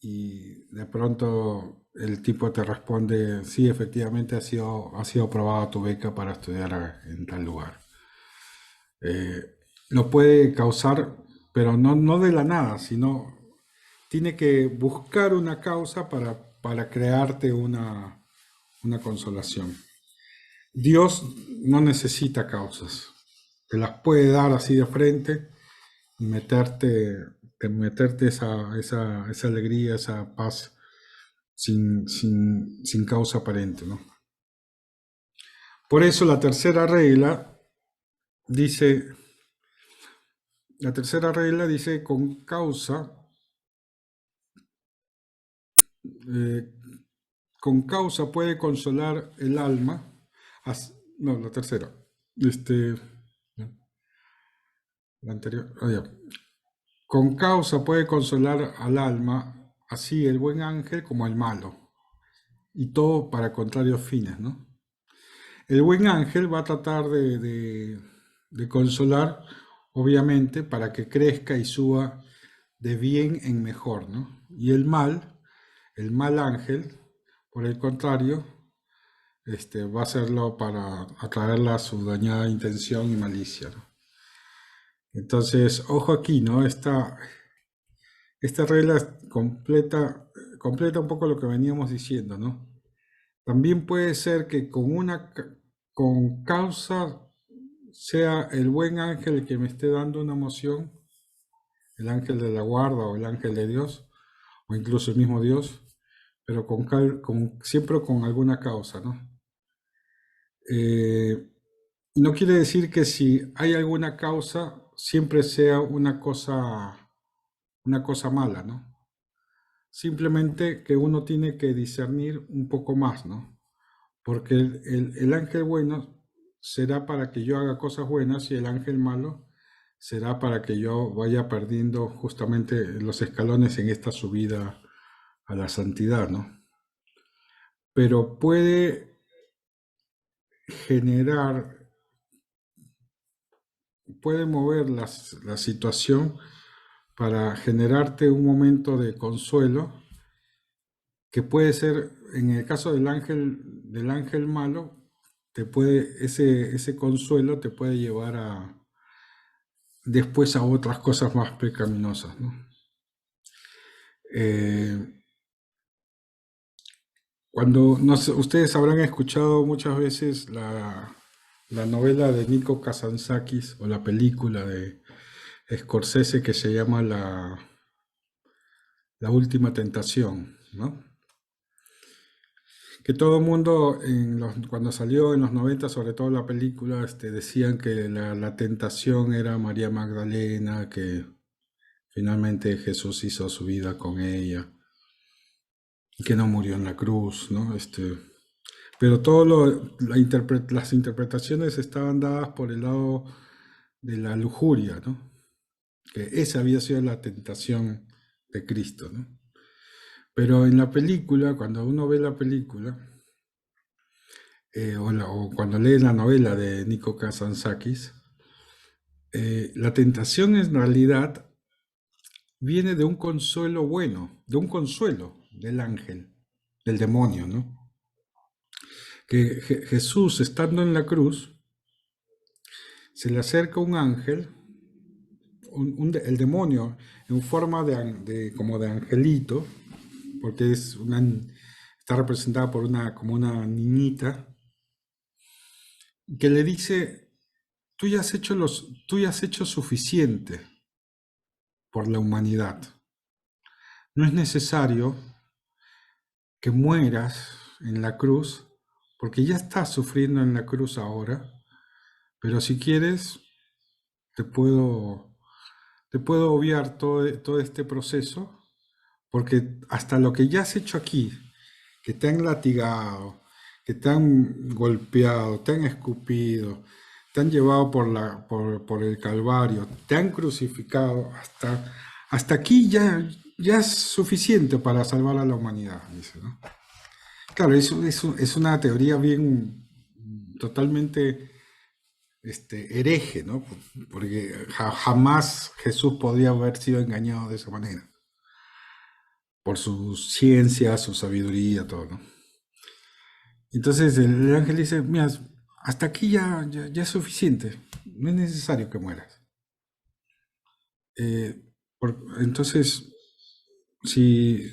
de pronto el tipo te responde, sí, efectivamente ha sido aprobada tu beca para estudiar en tal lugar. Lo puede causar, pero no de la nada, sino tiene que buscar una causa para crearte una consolación. Dios no necesita causas, te las puede dar así de frente y meterte esa alegría, esa paz sin causa aparente, ¿no? Por eso dice, la tercera regla dice con causa, eh, con causa puede consolar el alma. No, la tercera. La anterior. Ya. Con causa puede consolar al alma, así el buen ángel como el malo, y todo para contrarios fines, ¿no? El buen ángel va a tratar de consolar, obviamente, para que crezca y suba de bien en mejor, ¿no? Y el mal ángel, Por el contrario, va a hacerlo para atraerla a su dañada intención y malicia, ¿no? Entonces, ojo aquí, ¿no? Esta regla completa un poco lo que veníamos diciendo, ¿no? También puede ser que con causa sea el buen ángel el que me esté dando una emoción, el ángel de la guarda o el ángel de Dios, o incluso el mismo Dios, pero siempre con alguna causa, ¿no? Eh, no quiere decir que si hay alguna causa, siempre sea una cosa mala, ¿no? Simplemente que uno tiene que discernir un poco más, ¿no? Porque el ángel bueno será para que yo haga cosas buenas y el ángel malo será para que yo vaya perdiendo justamente los escalones en esta subida a la santidad, ¿no? Pero generar, puede mover la situación para generarte un momento de consuelo que puede ser, en el caso del ángel malo, ese consuelo te puede llevar después a otras cosas más pecaminosas, ¿no? Eh, no sé, ustedes habrán escuchado muchas veces la novela de Nico Kazantzakis o la película de Scorsese que se llama La Última Tentación, ¿no? Que todo el mundo, cuando salió en los 90, sobre todo la película, decían que la tentación era María Magdalena, que finalmente Jesús hizo su vida con ella, y que no murió en la cruz, ¿no? Pero las interpretaciones estaban dadas por el lado de la lujuria, ¿no? Que esa había sido la tentación de Cristo, ¿no? Pero en la película, cuando uno ve la película, o cuando lee la novela de Nico Kazantzakis, la tentación en realidad viene de un consuelo bueno, de un consuelo del ángel, del demonio, ¿no? Que Jesús, estando en la cruz, se le acerca un ángel, el demonio, en forma como de angelito, porque está representada por como una niñita, que le dice, tú ya has hecho suficiente por la humanidad. No es necesario que mueras en la cruz, porque ya estás sufriendo en la cruz ahora, pero si quieres, te puedo, te puedo obviar todo este proceso, porque hasta lo que ya has hecho aquí, que te han latigado, que te han golpeado, te han escupido, te han llevado por el Calvario, te han crucificado, hasta aquí ya es suficiente para salvar a la humanidad, dice, ¿no? Claro, es una teoría bien totalmente hereje, ¿no? Porque jamás Jesús podía haber sido engañado de esa manera, por su ciencia, su sabiduría, todo, ¿no? Entonces el ángel dice, mira, hasta aquí ya es suficiente, no es necesario que mueras. Entonces, si,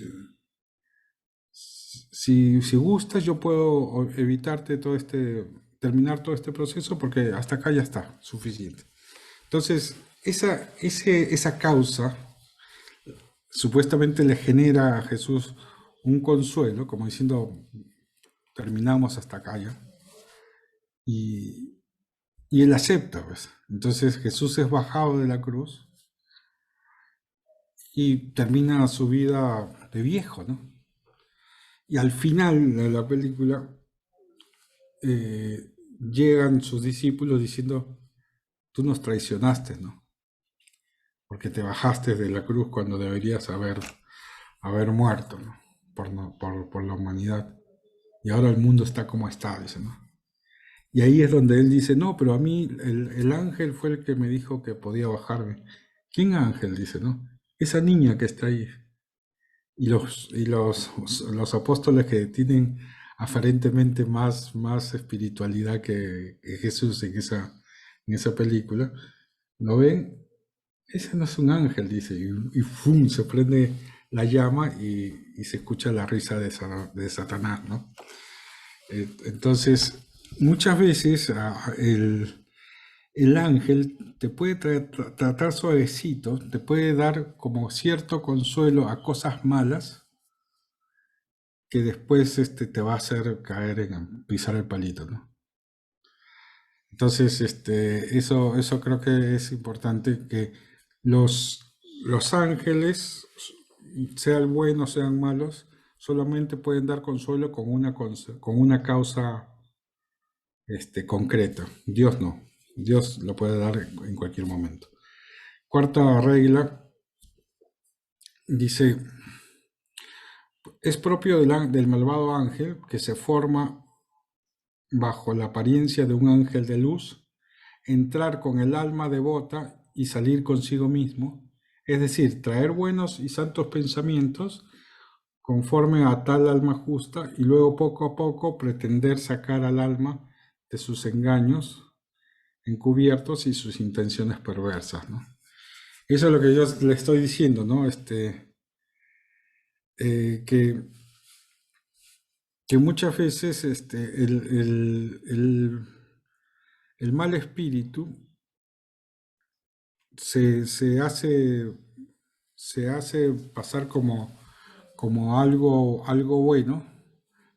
si gustas, yo puedo evitarte terminar todo este proceso porque hasta acá ya está, suficiente. Entonces, esa causa supuestamente le genera a Jesús un consuelo, como diciendo, terminamos hasta acá ya. Y, y él acepta, pues. Entonces Jesús es bajado de la cruz y termina su vida de viejo, ¿no? Y al final de la película llegan sus discípulos diciendo, tú nos traicionaste, ¿no? Porque te bajaste de la cruz cuando deberías haber muerto, ¿no? Por la humanidad. Y ahora el mundo está como está, dice, ¿no? Y ahí es donde él dice, no, pero a mí el ángel fue el que me dijo que podía bajarme. ¿Quién ángel? Dice, ¿no? Esa niña que está ahí. los apóstoles que tienen aparentemente más espiritualidad que Jesús en esa película, lo ven, ese no es un ángel, dice, y ¡fum! Se prende la llama y se escucha la risa de Satanás, ¿no? Entonces, muchas veces el ángel te puede tratar suavecito, te puede dar como cierto consuelo a cosas malas que después te va a hacer caer en pisar el palito, ¿no? Entonces, eso creo que es importante que los ángeles, sean buenos, sean malos, solamente pueden dar consuelo con una causa concreta. Dios no. Dios lo puede dar en cualquier momento. Cuarta regla dice, es propio del malvado ángel que se forma bajo la apariencia de un ángel de luz, entrar con el alma devota y salir consigo mismo, es decir, traer buenos y santos pensamientos conforme a tal alma justa y luego poco a poco pretender sacar al alma de sus engaños encubiertos y sus intenciones perversas, ¿no? Eso es lo que yo le estoy diciendo, ¿no? Que muchas veces el mal espíritu se, se hace, se hace pasar como algo bueno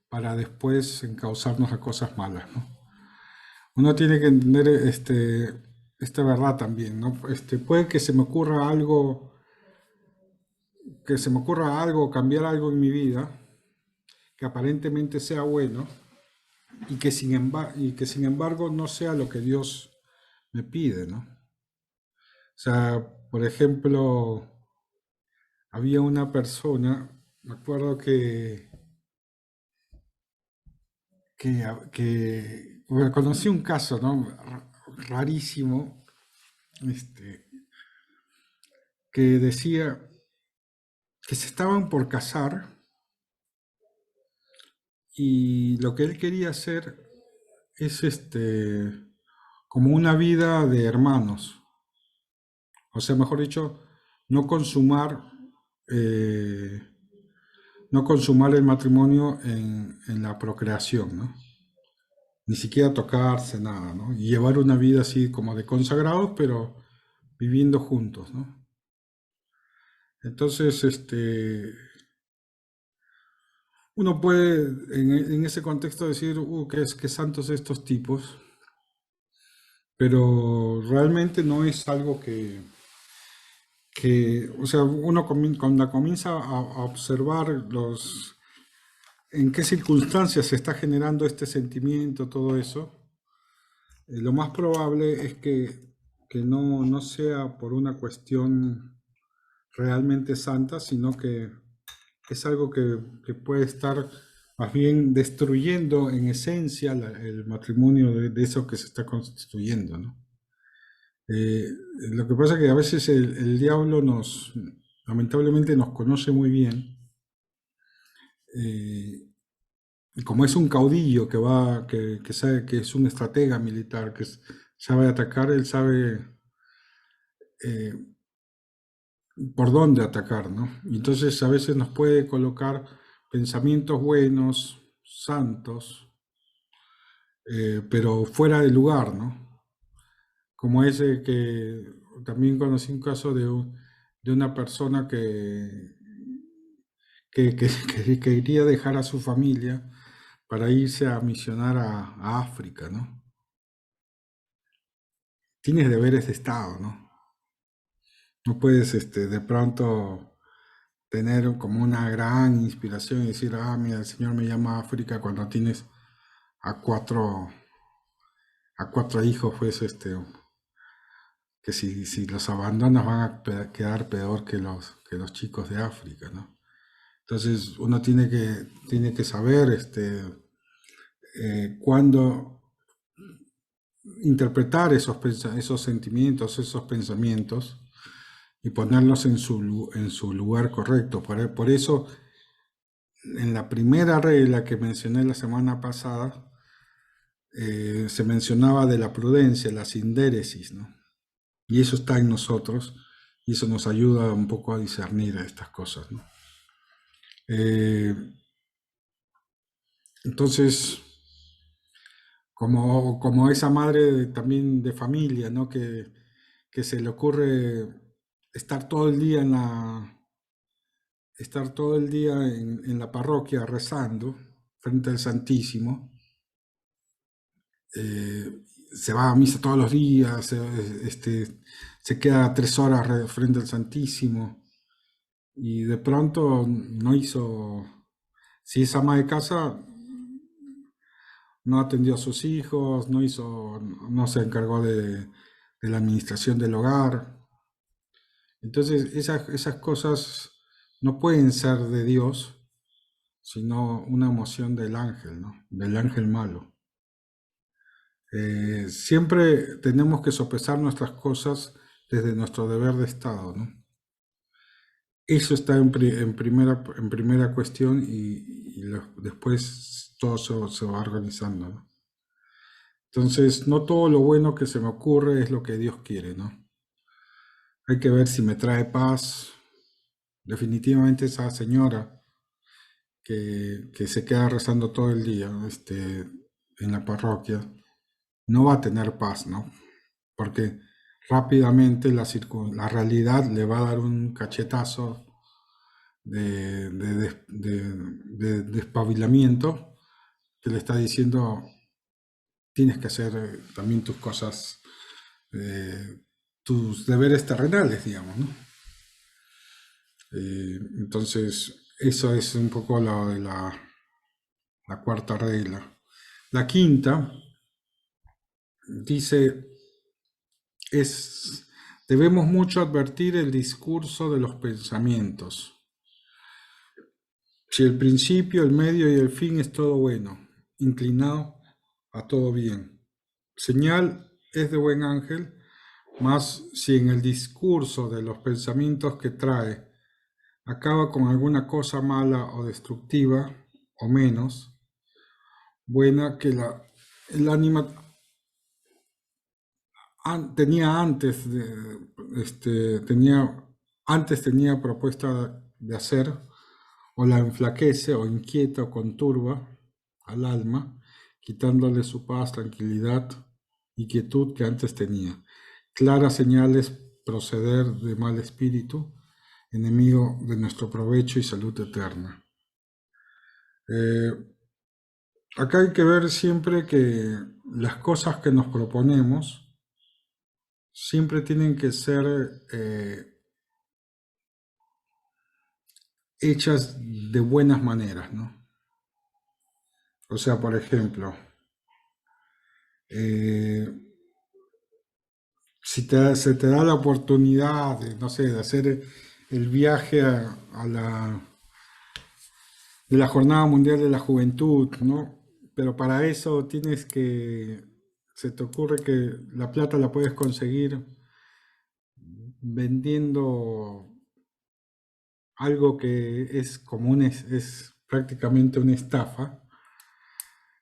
para después encauzarnos a cosas malas, ¿no? Uno tiene que entender esta verdad también, ¿no? Puede que se me ocurra algo, cambiar algo en mi vida, que aparentemente sea bueno, y que sin embargo no sea lo que Dios me pide, ¿no? O sea, por ejemplo, había una persona, me acuerdo bueno, conocí un caso, ¿no? Rarísimo, este, que decía que se estaban por casar y lo que él quería hacer es como una vida de hermanos. O sea, mejor dicho, no consumar, eh, no consumar el matrimonio en la procreación, ¿no? Ni siquiera tocarse, nada, ¿no? Y llevar una vida así como de consagrados, pero viviendo juntos, ¿no? Entonces, uno puede en ese contexto decir, qué santos estos tipos, pero realmente no es algo o sea, cuando comienza a observar en qué circunstancias se está generando este sentimiento, todo eso, lo más probable es que no sea por una cuestión realmente santa, sino que es algo que puede estar más bien destruyendo en esencia el matrimonio de eso que se está constituyendo, ¿no? Lo que pasa es que a veces el diablo lamentablemente nos conoce muy bien, eh, y como es un caudillo que sabe que es un estratega militar, sabe atacar, él sabe eh, por dónde atacar, ¿no? Y entonces a veces nos puede colocar pensamientos buenos, santos, pero fuera de lugar, ¿no? Como ese que también conocí un caso de una persona que quería dejar a su familia para irse a misionar a África, ¿no? Tienes deberes de Estado, ¿no? No puedes de pronto tener como una gran inspiración y decir, mira, el Señor me llama a África cuando tienes a cuatro hijos, pues, que si los abandonas van a quedar peor que los chicos de África, ¿no? Entonces uno tiene que saber cuándo interpretar esos sentimientos, esos pensamientos, y ponerlos en su lugar correcto. Por eso, en la primera regla que mencioné la semana pasada, se mencionaba de la prudencia, la sindéresis, ¿no? Y eso está en nosotros y eso nos ayuda un poco a discernir estas cosas, ¿no? Eh, entonces, como esa madre también de familia, ¿no? Que se le ocurre estar todo el día estar todo el día en la parroquia rezando frente al Santísimo. Se va a misa todos los días, se queda 3 horas frente al Santísimo y de pronto no hizo, si es ama de casa, no atendió a sus hijos, no se encargó de la administración del hogar. Entonces esas cosas no pueden ser de Dios, sino una emoción del ángel, ¿no? Del ángel malo. Siempre tenemos que sopesar nuestras cosas desde nuestro deber de Estado, ¿no? Eso está en primera cuestión y después todo se va organizando, ¿no? Entonces, no todo lo bueno que se me ocurre es lo que Dios quiere, ¿no? Hay que ver si me trae paz. Definitivamente esa señora que se queda rezando todo el día, en la parroquia, no va a tener paz, ¿no? Porque rápidamente la realidad le va a dar un cachetazo de despabilamiento que le está diciendo, tienes que hacer también tus cosas, tus deberes terrenales, digamos, ¿no? Entonces, eso es un poco lo de la cuarta regla. La quinta dice, debemos mucho advertir el discurso de los pensamientos. Si el principio, el medio y el fin es todo bueno, inclinado a todo bien. Señal es de buen ángel, mas si en el discurso de los pensamientos que trae acaba con alguna cosa mala o destructiva, o menos buena que el ánima tenía antes tenía propuesta de hacer, o la enflaquece o inquieta o conturba al alma, quitándole su paz, tranquilidad y quietud que antes tenía. Claras señales proceder de mal espíritu, enemigo de nuestro provecho y salud eterna. Acá hay que ver siempre que las cosas que nos proponemos siempre tienen que ser hechas de buenas maneras, ¿no? O sea, por ejemplo, eh, si se te da la oportunidad de, no sé, de hacer el viaje de la Jornada Mundial de la Juventud, ¿no? Pero para eso se te ocurre que la plata la puedes conseguir vendiendo algo que es es prácticamente una estafa.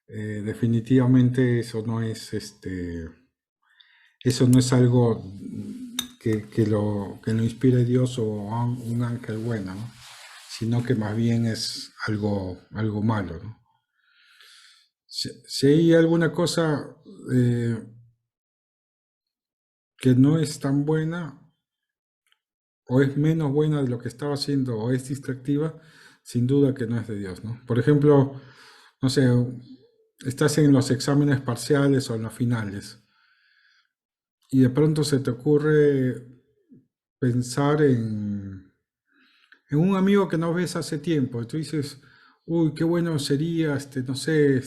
Definitivamente eso no es algo que lo inspire Dios o un ángel bueno, ¿no? Sino que más bien es algo malo, ¿no? Si hay alguna cosa que no es tan buena, o es menos buena de lo que estaba haciendo, o es distractiva, sin duda que no es de Dios, ¿no? Por ejemplo, no sé, estás en los exámenes parciales o en los finales, y de pronto se te ocurre pensar en un amigo que no ves hace tiempo, y tú dices, uy, qué bueno sería, no sé,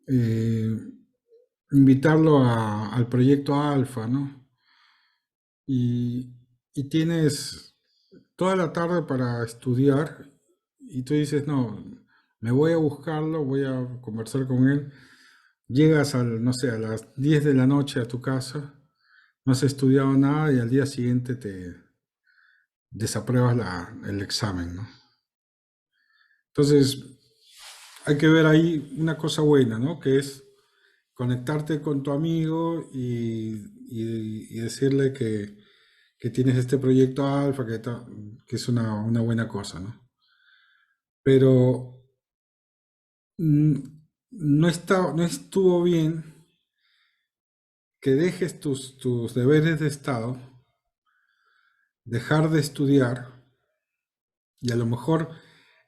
eh, invitarlo al proyecto Alfa, ¿no? Y, y tienes toda la tarde para estudiar y tú dices, no, me voy a buscarlo, voy a conversar con él. Llegas no sé, a las 10 de la noche a tu casa, no has estudiado nada y al día siguiente te desapruebas el examen, ¿no? Entonces, hay que ver ahí una cosa buena, ¿no? Que es conectarte con tu amigo y decirle que tienes este proyecto alfa, que es una buena cosa, ¿no? Pero mm, no estuvo bien que dejes tus deberes de Estado, dejar de estudiar, y a lo mejor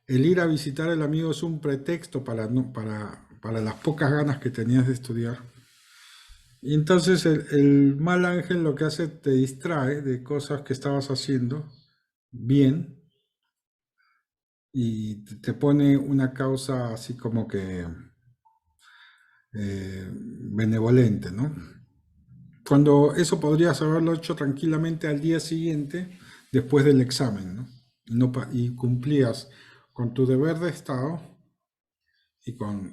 el ir a visitar al amigo es un pretexto para las pocas ganas que tenías de estudiar. Y entonces el mal ángel lo que hace te distrae de cosas que estabas haciendo bien y te pone una causa así como que benevolente, ¿no? Cuando eso podrías haberlo hecho tranquilamente al día siguiente, después del examen, ¿no? Y cumplías con tu deber de Estado y con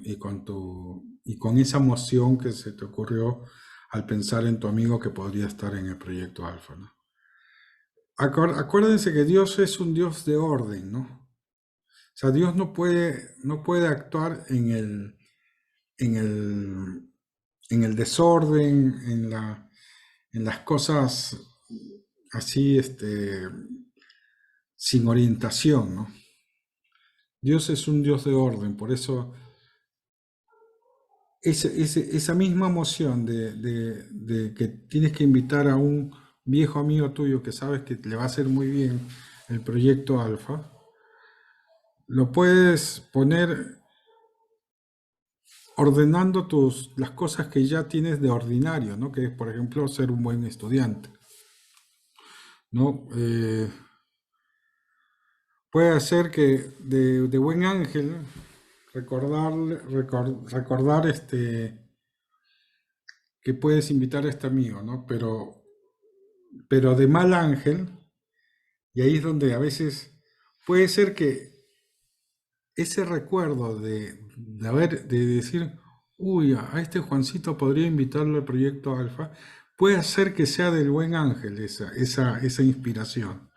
esa emoción que se te ocurrió al pensar en tu amigo que podría estar en el proyecto Alfa, ¿no? Acuérdense que Dios es un Dios de orden, ¿no? O sea, Dios no puede actuar en el, en el desorden, en las cosas así, sin orientación, ¿no? Dios es un Dios de orden, por eso esa misma emoción de que tienes que invitar a un viejo amigo tuyo que sabes que le va a hacer muy bien el proyecto Alfa, lo puedes poner ordenando las cosas que ya tienes de ordinario, ¿no? Que es, por ejemplo, ser un buen estudiante, ¿no? Puede hacer que de buen ángel recordar que puedes invitar a este amigo, ¿no? Pero de mal ángel, y ahí es donde a veces puede ser que ese recuerdo de decir, uy, a este Juancito podría invitarlo al proyecto Alfa, puede hacer que sea del buen ángel esa inspiración.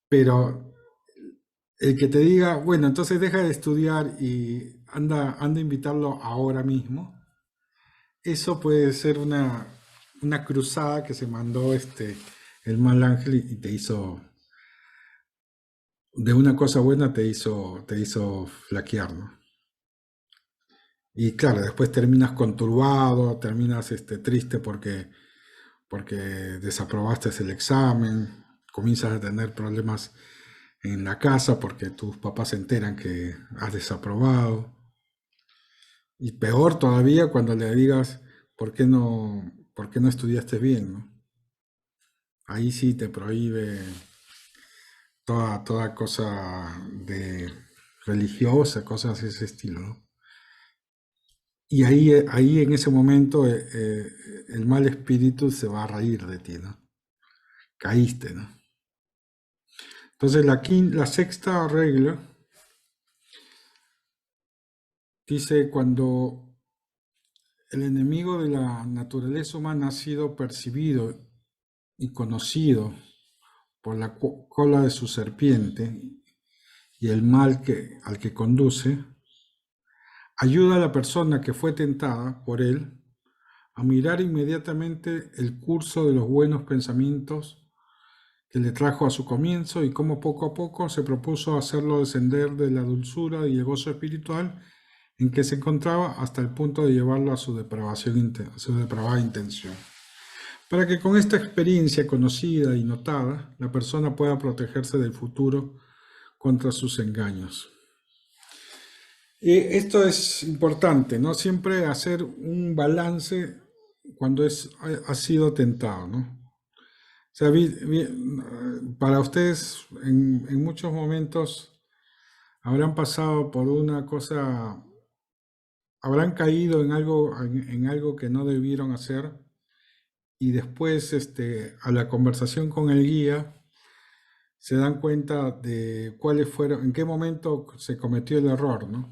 Pero el que te diga, bueno, entonces deja de estudiar y anda a invitarlo ahora mismo, eso puede ser una cruzada que se mandó el mal ángel y te hizo, de una cosa buena te hizo flaquear, ¿no? Y claro, después terminas conturbado, terminas triste porque desaprobaste el examen, comienzas a tener problemas en la casa porque tus papás se enteran que has desaprobado. Y peor todavía cuando le digas por qué no estudiaste bien, ¿no? Ahí sí te prohíbe toda cosa de religiosa, cosas de ese estilo, ¿no? Y ahí en ese momento el mal espíritu se va a reír de ti, ¿no? Caíste, ¿no? Entonces la sexta regla dice cuando el enemigo de la naturaleza humana ha sido percibido y conocido por la cola de su serpiente y el mal al que conduce, ayuda a la persona que fue tentada por él a mirar inmediatamente el curso de los buenos pensamientos que le trajo a su comienzo y cómo poco a poco se propuso hacerlo descender de la dulzura y el gozo espiritual en que se encontraba hasta el punto de llevarlo a su su depravada intención. Para que con esta experiencia conocida y notada, la persona pueda protegerse del futuro contra sus engaños. Y esto es importante, ¿no? Siempre hacer un balance cuando ha sido tentado, ¿no? O sea, para ustedes en muchos momentos habrán pasado por una cosa, habrán caído en algo que no debieron hacer y después a la conversación con el guía se dan cuenta de en qué momento se cometió el error, ¿no?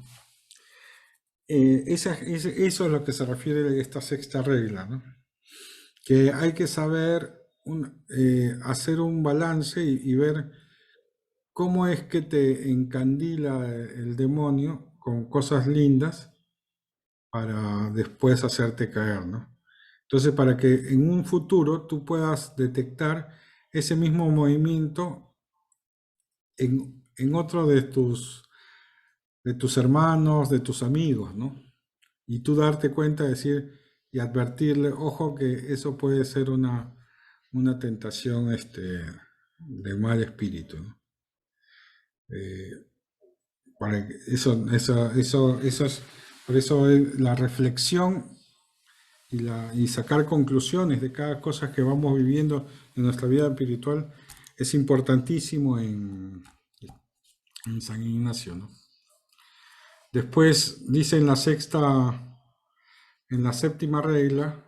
Eso es lo que se refiere a esta sexta regla, ¿no? que hay que saber hacer un balance y ver cómo es que te encandila el demonio con cosas lindas para después hacerte caer, ¿no? Entonces, para que en un futuro tú puedas detectar ese mismo movimiento en otro de tus hermanos, de tus amigos, ¿no? Y tú darte cuenta, decir y advertirle, ojo que eso puede ser una tentación de mal espíritu, ¿no? Eh, eso es, por eso la reflexión y sacar conclusiones de cada cosa que vamos viviendo en nuestra vida espiritual es importantísimo en San Ignacio, ¿no? Después dice en la séptima regla,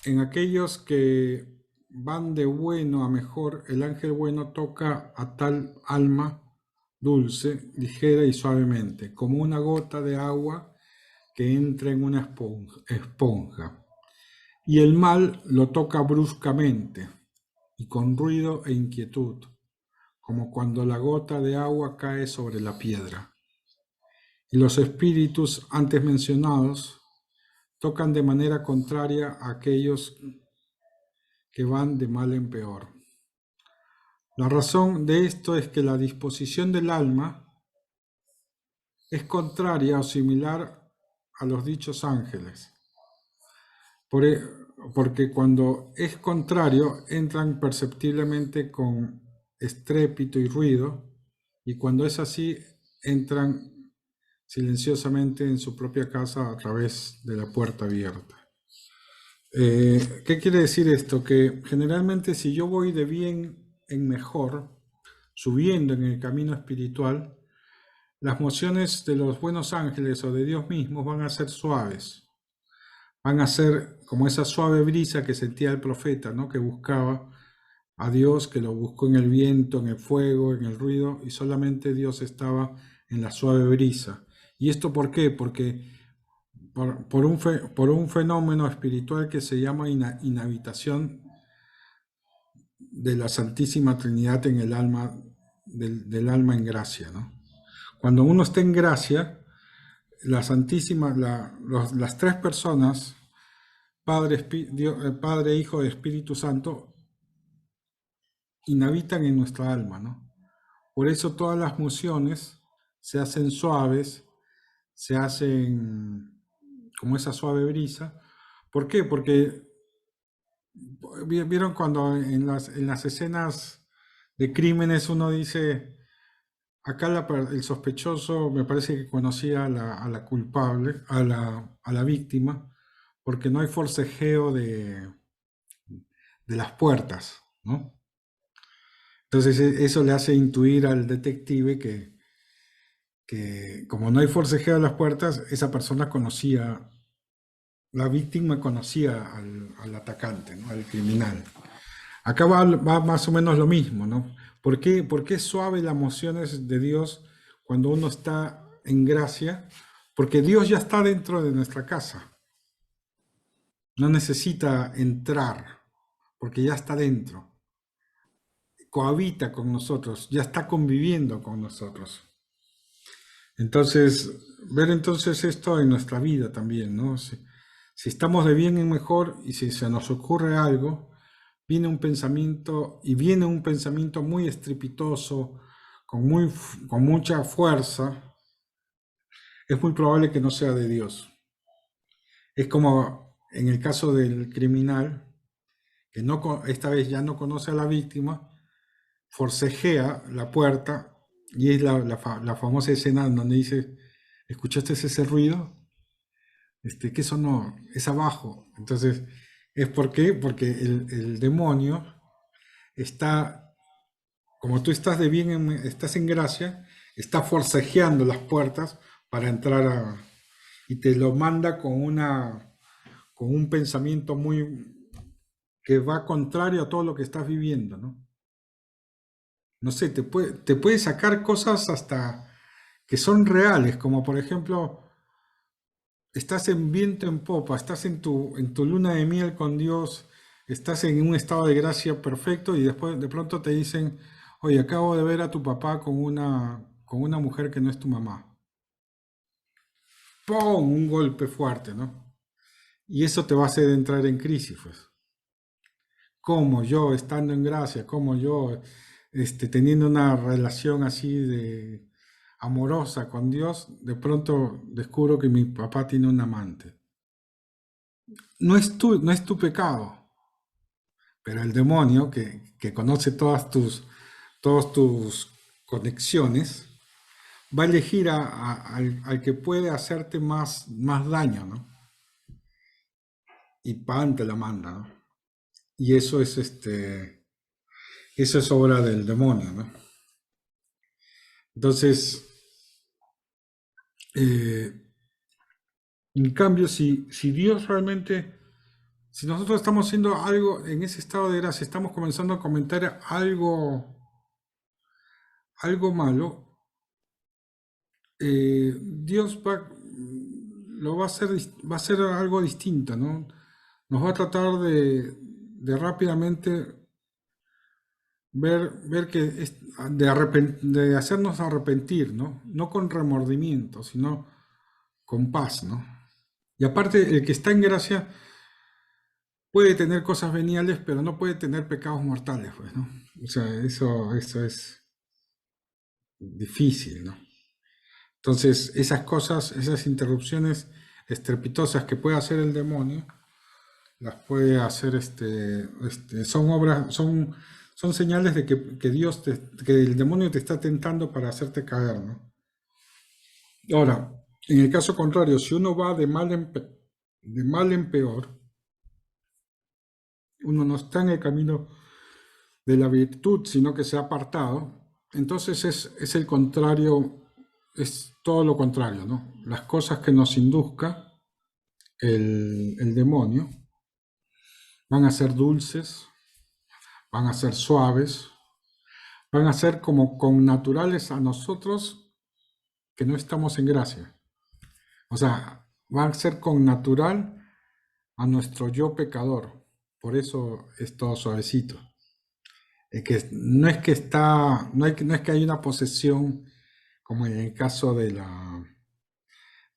en aquellos que van de bueno a mejor, el ángel bueno toca a tal alma dulce, ligera y suavemente, como una gota de agua que entra en una esponja. Y el mal lo toca bruscamente y con ruido e inquietud, como cuando la gota de agua cae sobre la piedra. Y los espíritus antes mencionados tocan de manera contraria a aquellos que van de mal en peor. La razón de esto es que la disposición del alma es contraria o similar a los dichos ángeles, porque cuando es contrario entran perceptiblemente con estrépito y ruido, y cuando es así entran silenciosamente en su propia casa a través de la puerta abierta. ¿Qué quiere decir esto? Que generalmente si yo voy de bien en mejor, subiendo en el camino espiritual, las mociones de los buenos ángeles o de Dios mismo van a ser suaves, van a ser como esa suave brisa que sentía el profeta, ¿no? Que buscaba a Dios, que lo buscó en el viento, en el fuego, en el ruido, y solamente Dios estaba en la suave brisa. ¿Y esto por qué? Porque por un fenómeno espiritual que se llama inhabitación de la Santísima Trinidad en el alma, del alma en gracia, ¿no? Cuando uno está en gracia, la Santísima, las tres personas, Padre, Hijo y Espíritu Santo, inhabitan en nuestra alma, ¿no? Por eso todas las mociones se hacen suaves, se hacen como esa suave brisa. ¿Por qué? Porque vieron cuando en las escenas de crímenes uno dice, acá el sospechoso me parece que conocía a la culpable, a la víctima, porque no hay forcejeo de las puertas, ¿no? Entonces eso le hace intuir al detective que como no hay forcejeo de las puertas, esa persona conocía, la víctima conocía al atacante, ¿no? Al criminal. Acá va más o menos lo mismo, ¿no? Por qué es suave las emociones de Dios cuando uno está en gracia? Porque Dios ya está dentro de nuestra casa. No necesita entrar, porque ya está dentro. Cohabita con nosotros, ya está conviviendo con nosotros. Entonces, ver entonces esto en nuestra vida también, ¿no? Si estamos de bien en mejor y si se nos ocurre algo, viene un pensamiento muy estrepitoso, con mucha fuerza, es muy probable que no sea de Dios. Es como en el caso del criminal, que esta vez ya no conoce a la víctima, forcejea la puerta y es la famosa escena donde dice, ¿escuchaste ese ruido? ¿Qué sonó? Es abajo. Entonces, ¿es por qué? Porque el demonio está, como tú estás de bien, estás en gracia, está forcejeando las puertas para entrar y te lo manda con un pensamiento que va contrario a todo lo que estás viviendo, ¿no? No sé, te puede sacar cosas hasta que son reales, como por ejemplo, estás en viento en popa, estás en tu luna de miel con Dios, estás en un estado de gracia perfecto y después de pronto te dicen, oye, acabo de ver a tu papá con una mujer que no es tu mamá. ¡Pum! Un golpe fuerte, ¿no? Y eso te va a hacer entrar en crisis, pues. ¿Cómo yo, estando en gracia, cómo yo, teniendo una relación así de amorosa con Dios, de pronto descubro que mi papá tiene un amante? No es tu pecado, pero el demonio que conoce todas tus conexiones, va a elegir al que puede hacerte más daño, ¿no? Y pan te la manda, ¿no? Y eso es obra del demonio, ¿no? Entonces, eh, en cambio, si Dios realmente, si nosotros estamos haciendo algo en ese estado de gracia, estamos comenzando a comentar algo malo, Dios lo va a hacer, va a hacer algo distinto, ¿no? Nos va a tratar de rápidamente ver que de hacernos arrepentir, ¿no? No con remordimiento, sino con paz, ¿no? Y aparte, el que está en gracia puede tener cosas veniales, pero no puede tener pecados mortales, pues, ¿no? O sea, eso es difícil, ¿no? Entonces, esas cosas, esas interrupciones estrepitosas que puede hacer el demonio, las puede hacer, son obras, son señales de que que el demonio te está tentando para hacerte caer, ¿no? Ahora, en el caso contrario, si uno va de mal en peor, uno no está en el camino de la virtud, sino que se ha apartado, entonces es el contrario, es todo lo contrario, ¿no? Las cosas que nos induzca el demonio van a ser dulces, van a ser suaves, van a ser como con naturales a nosotros que no estamos en gracia. O sea, van a ser con natural a nuestro yo pecador. Por eso es todo suavecito. Es que no es que está, no es que hay una posesión como en el caso de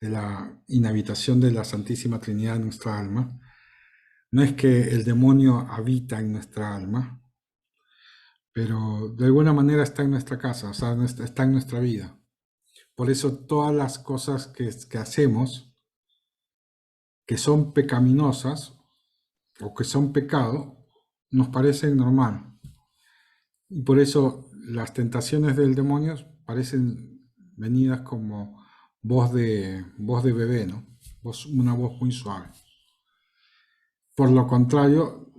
la inhabitación de la Santísima Trinidad en nuestra alma. No es que el demonio habita en nuestra alma, pero de alguna manera está en nuestra casa, o sea, está en nuestra vida. Por eso todas las cosas que hacemos, que son pecaminosas o que son pecado, nos parecen normal. Y por eso las tentaciones del demonio parecen venidas como voz de bebé, ¿no? Una voz muy suave. Por lo contrario,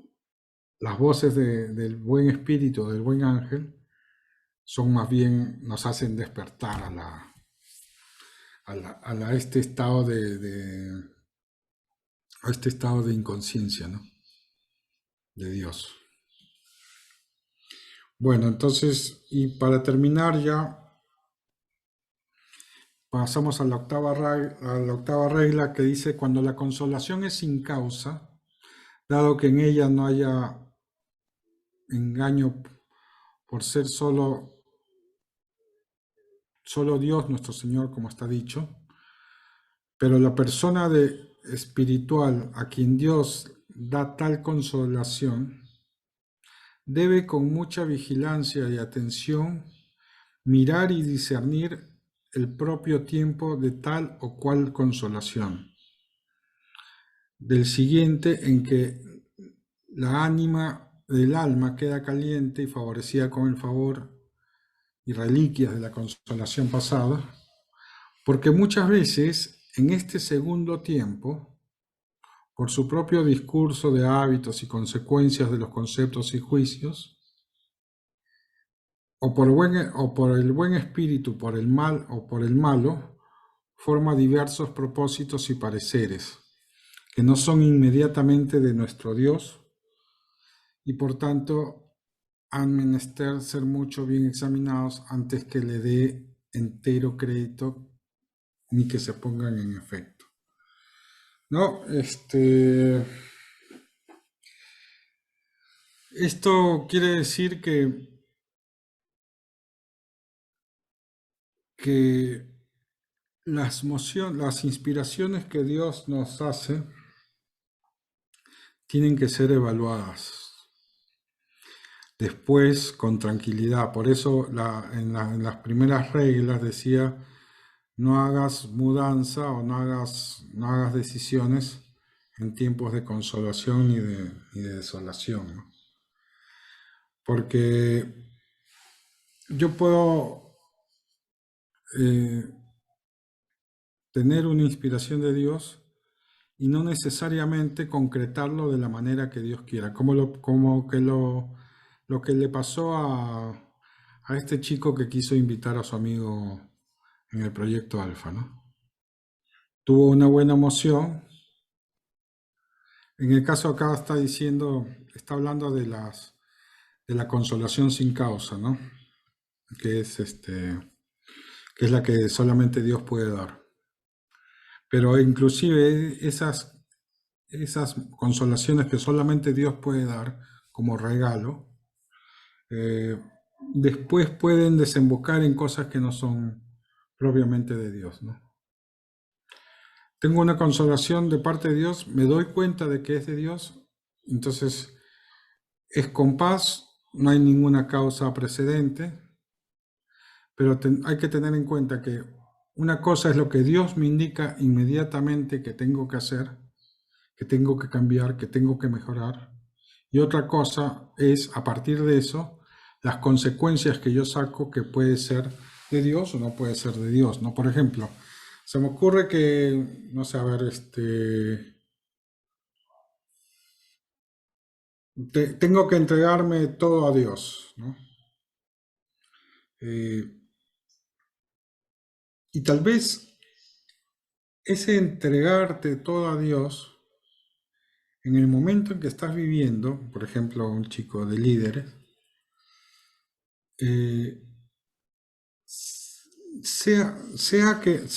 las voces del buen espíritu, del buen ángel, son más bien, nos hacen despertar a este estado a este estado de inconsciencia, ¿no? De Dios. Bueno, entonces, y para terminar ya, pasamos a a la octava regla que dice, cuando la consolación es sin causa, dado que en ella no haya engaño por ser solo Dios nuestro Señor, como está dicho, pero la persona espiritual a quien Dios da tal consolación debe con mucha vigilancia y atención mirar y discernir el propio tiempo de tal o cual consolación, del siguiente en que la ánima del alma queda caliente y favorecida con el favor y reliquias de la consolación pasada, porque muchas veces en este segundo tiempo, por su propio discurso de hábitos y consecuencias de los conceptos y juicios, o por el buen espíritu, por el mal o por el malo, forma diversos propósitos y pareceres, que no son inmediatamente de nuestro Dios, y por tanto han menester ser mucho bien examinados antes que le dé entero crédito ni que se pongan en efecto. ¿no? Esto quiere decir que las inspiraciones que Dios nos hace tienen que ser evaluadas después con tranquilidad. Por eso en las primeras reglas decía, no hagas mudanza o no hagas decisiones en tiempos de consolación ni de desolación, ¿no? Porque yo puedo eh, tener una inspiración de Dios y no necesariamente concretarlo de la manera que Dios quiera, como que lo que le pasó a este chico que quiso invitar a su amigo en el proyecto Alfa, ¿no? Tuvo una buena emoción. En el caso acá está diciendo, está hablando de la consolación sin causa, ¿no? Que es que es la que solamente Dios puede dar. Pero inclusive esas consolaciones que solamente Dios puede dar como regalo, eh, después pueden desembocar en cosas que no son propiamente de Dios, ¿no? Tengo una consolación de parte de Dios, me doy cuenta de que es de Dios, entonces es con paz, no hay ninguna causa precedente, pero hay que tener en cuenta que una cosa es lo que Dios me indica inmediatamente que tengo que hacer, que tengo que cambiar, que tengo que mejorar, y otra cosa es, a partir de eso, las consecuencias que yo saco que puede ser de Dios o no puede ser de Dios, ¿no? Por ejemplo, se me ocurre que, no sé, a ver, tengo que entregarme todo a Dios, ¿no? Eh, y tal vez ese entregarte todo a Dios, en el momento en que estás viviendo, por ejemplo, un chico de líderes, eh, sea que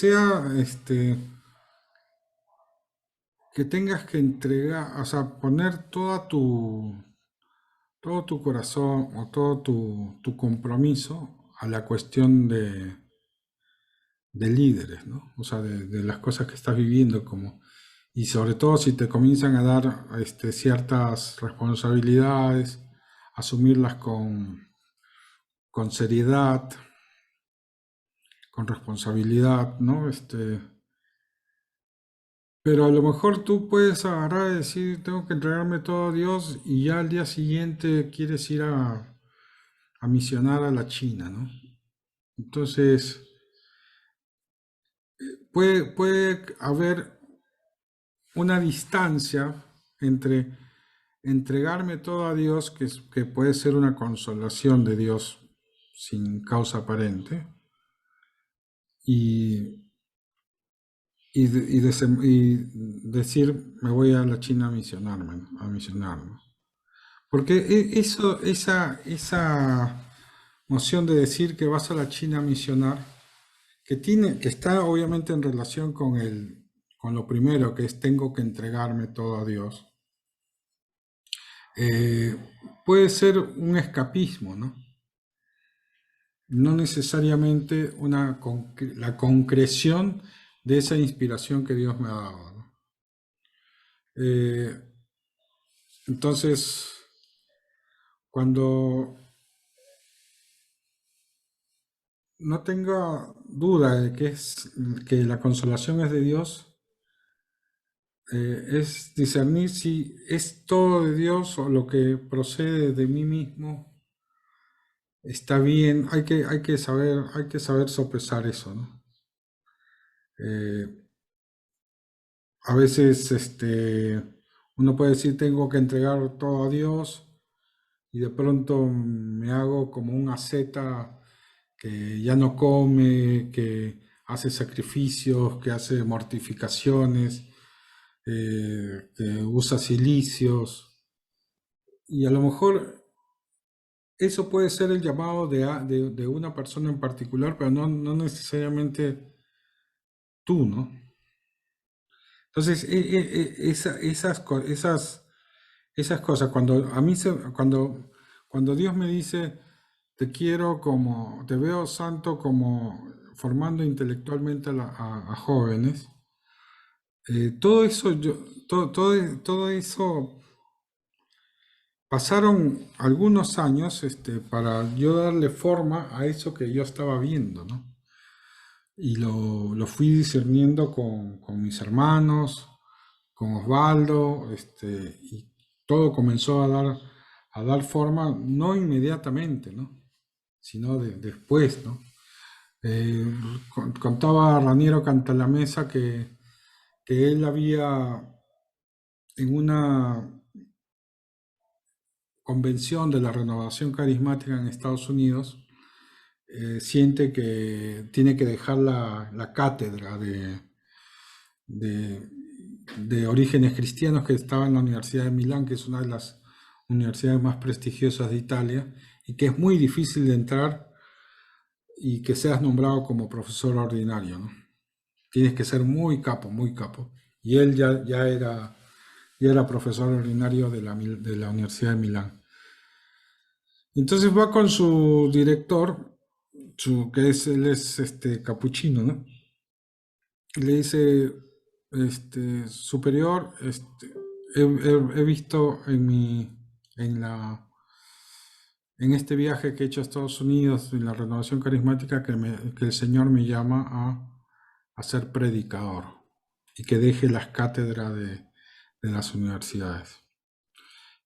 tengas que entregar, o sea, poner todo tu corazón o todo tu compromiso a la cuestión de líderes, ¿no? O sea, de las cosas que estás viviendo como, y sobre todo si te comienzan a dar ciertas responsabilidades, asumirlas con seriedad, con responsabilidad, ¿no? Pero a lo mejor tú puedes agarrar y decir, tengo que entregarme todo a Dios y ya al día siguiente quieres ir a misionar a la China, ¿no? Entonces, puede haber una distancia entre entregarme todo a Dios, que puede ser una consolación de Dios sin causa aparente, y, y decir, me voy a la China a misionarme, ¿no? A misionar, ¿no? Porque esa noción de decir que vas a la China a misionar, que está obviamente en relación con lo primero, que es tengo que entregarme todo a Dios, eh, puede ser un escapismo, ¿no? No necesariamente la concreción de esa inspiración que Dios me ha dado, ¿no? Eh, entonces, cuando no tenga duda de que la consolación es de Dios, es discernir si es todo de Dios o lo que procede de mí mismo está bien. Hay que saber sopesar eso, ¿no? Eh, a veces uno puede decir tengo que entregar todo a Dios y de pronto me hago como un asceta que ya no come, que hace sacrificios, que hace mortificaciones, que usa cilicios. Y a lo mejor eso puede ser el llamado de una persona en particular, pero no necesariamente tú, ¿no? Entonces, esas cosas, cuando a mí cuando Dios me dice, te quiero como, te veo santo como formando intelectualmente a jóvenes, todo eso, todo eso, pasaron algunos años, para yo darle forma a eso que yo estaba viendo, ¿no? Y lo fui discerniendo con mis hermanos, con Osvaldo, y todo comenzó a dar forma, no inmediatamente, ¿no? Sino después, ¿no? Eh, Contaba Raniero Cantalamessa que él había, en una convención de la renovación carismática en Estados Unidos, siente que tiene que dejar la cátedra de, de orígenes cristianos que estaba en la Universidad de Milán, que es una de las universidades más prestigiosas de Italia, y que es muy difícil de entrar y que seas nombrado como profesor ordinario, ¿no? Tienes que ser muy capo, muy capo. Y él ya era profesor ordinario de la Universidad de Milán. Entonces va con su director, él es capuchino, ¿no? Y le dice, superior, he visto en la, en este viaje que he hecho a Estados Unidos, en la renovación carismática, que el Señor me llama a ser predicador y que deje las cátedras de las universidades.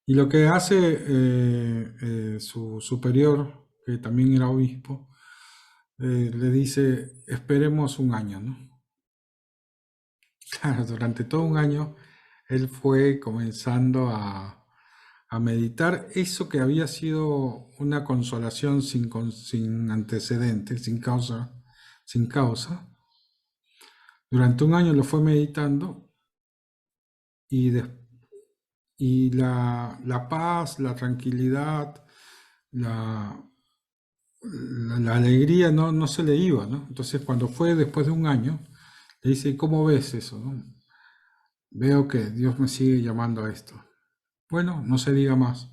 Y lo que hace su superior, que también era obispo, le dice, esperemos un año, ¿no? Claro, durante todo un año él fue comenzando a meditar eso que había sido una consolación sin antecedentes, sin causa. Durante un año lo fue meditando y, y la paz, la tranquilidad, la, la alegría no se le iba, ¿no? Entonces cuando fue después de un año, le dice, ¿cómo ves eso, no? Veo que Dios me sigue llamando a esto. Bueno, no se diga más.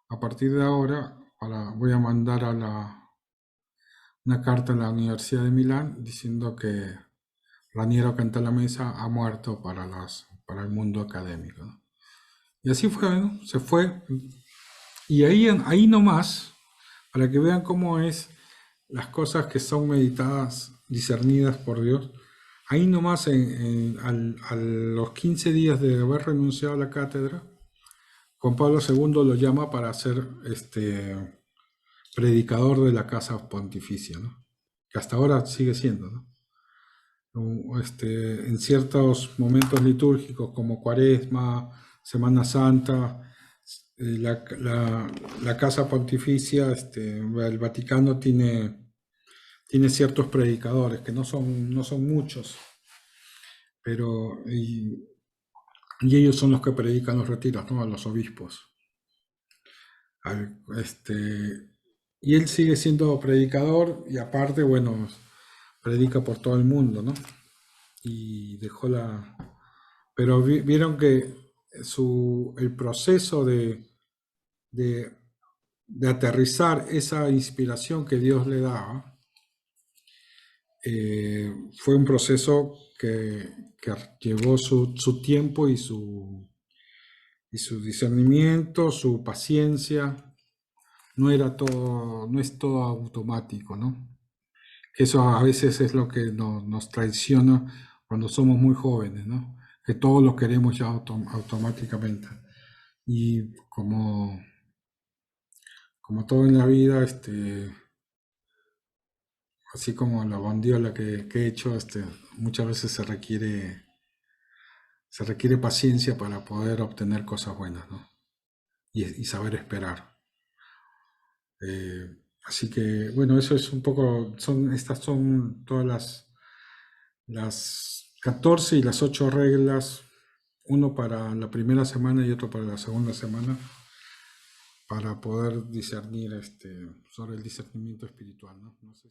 A partir de ahora, voy a mandar una carta a la Universidad de Milán diciendo que Raniero Cantalamessa ha muerto para el mundo académico, ¿no? Y así fue, ¿no? Se fue. Y ahí nomás, para que vean cómo es las cosas que son meditadas, discernidas por Dios, ahí nomás, a los 15 días de haber renunciado a la cátedra, Juan Pablo II lo llama para ser predicador de la Casa Pontificia, ¿no? Que hasta ahora sigue siendo, ¿no? En ciertos momentos litúrgicos como Cuaresma, Semana Santa, la Casa Pontificia, el Vaticano tiene ciertos predicadores, que no son muchos, pero y ellos son los que predican los retiros, ¿no? A los obispos. Al- este, y él sigue siendo predicador y aparte, bueno, predica por todo el mundo, ¿no? Y dejó Pero vieron que el proceso de, de aterrizar esa inspiración que Dios le daba, fue un proceso que llevó su tiempo y su discernimiento, su paciencia. No es todo automático, ¿no? Que eso a veces es lo que nos traiciona cuando somos muy jóvenes, ¿no? Que todo lo queremos ya automáticamente. Y como todo en la vida, así como la bondiola que he hecho, muchas veces se requiere paciencia para poder obtener cosas buenas, ¿no? Y saber esperar. Así que, bueno, eso es un poco, estas son todas las 14 y las 8 reglas, uno para la primera semana y otro para la segunda semana, para poder discernir sobre el discernimiento espiritual, ¿no? No sé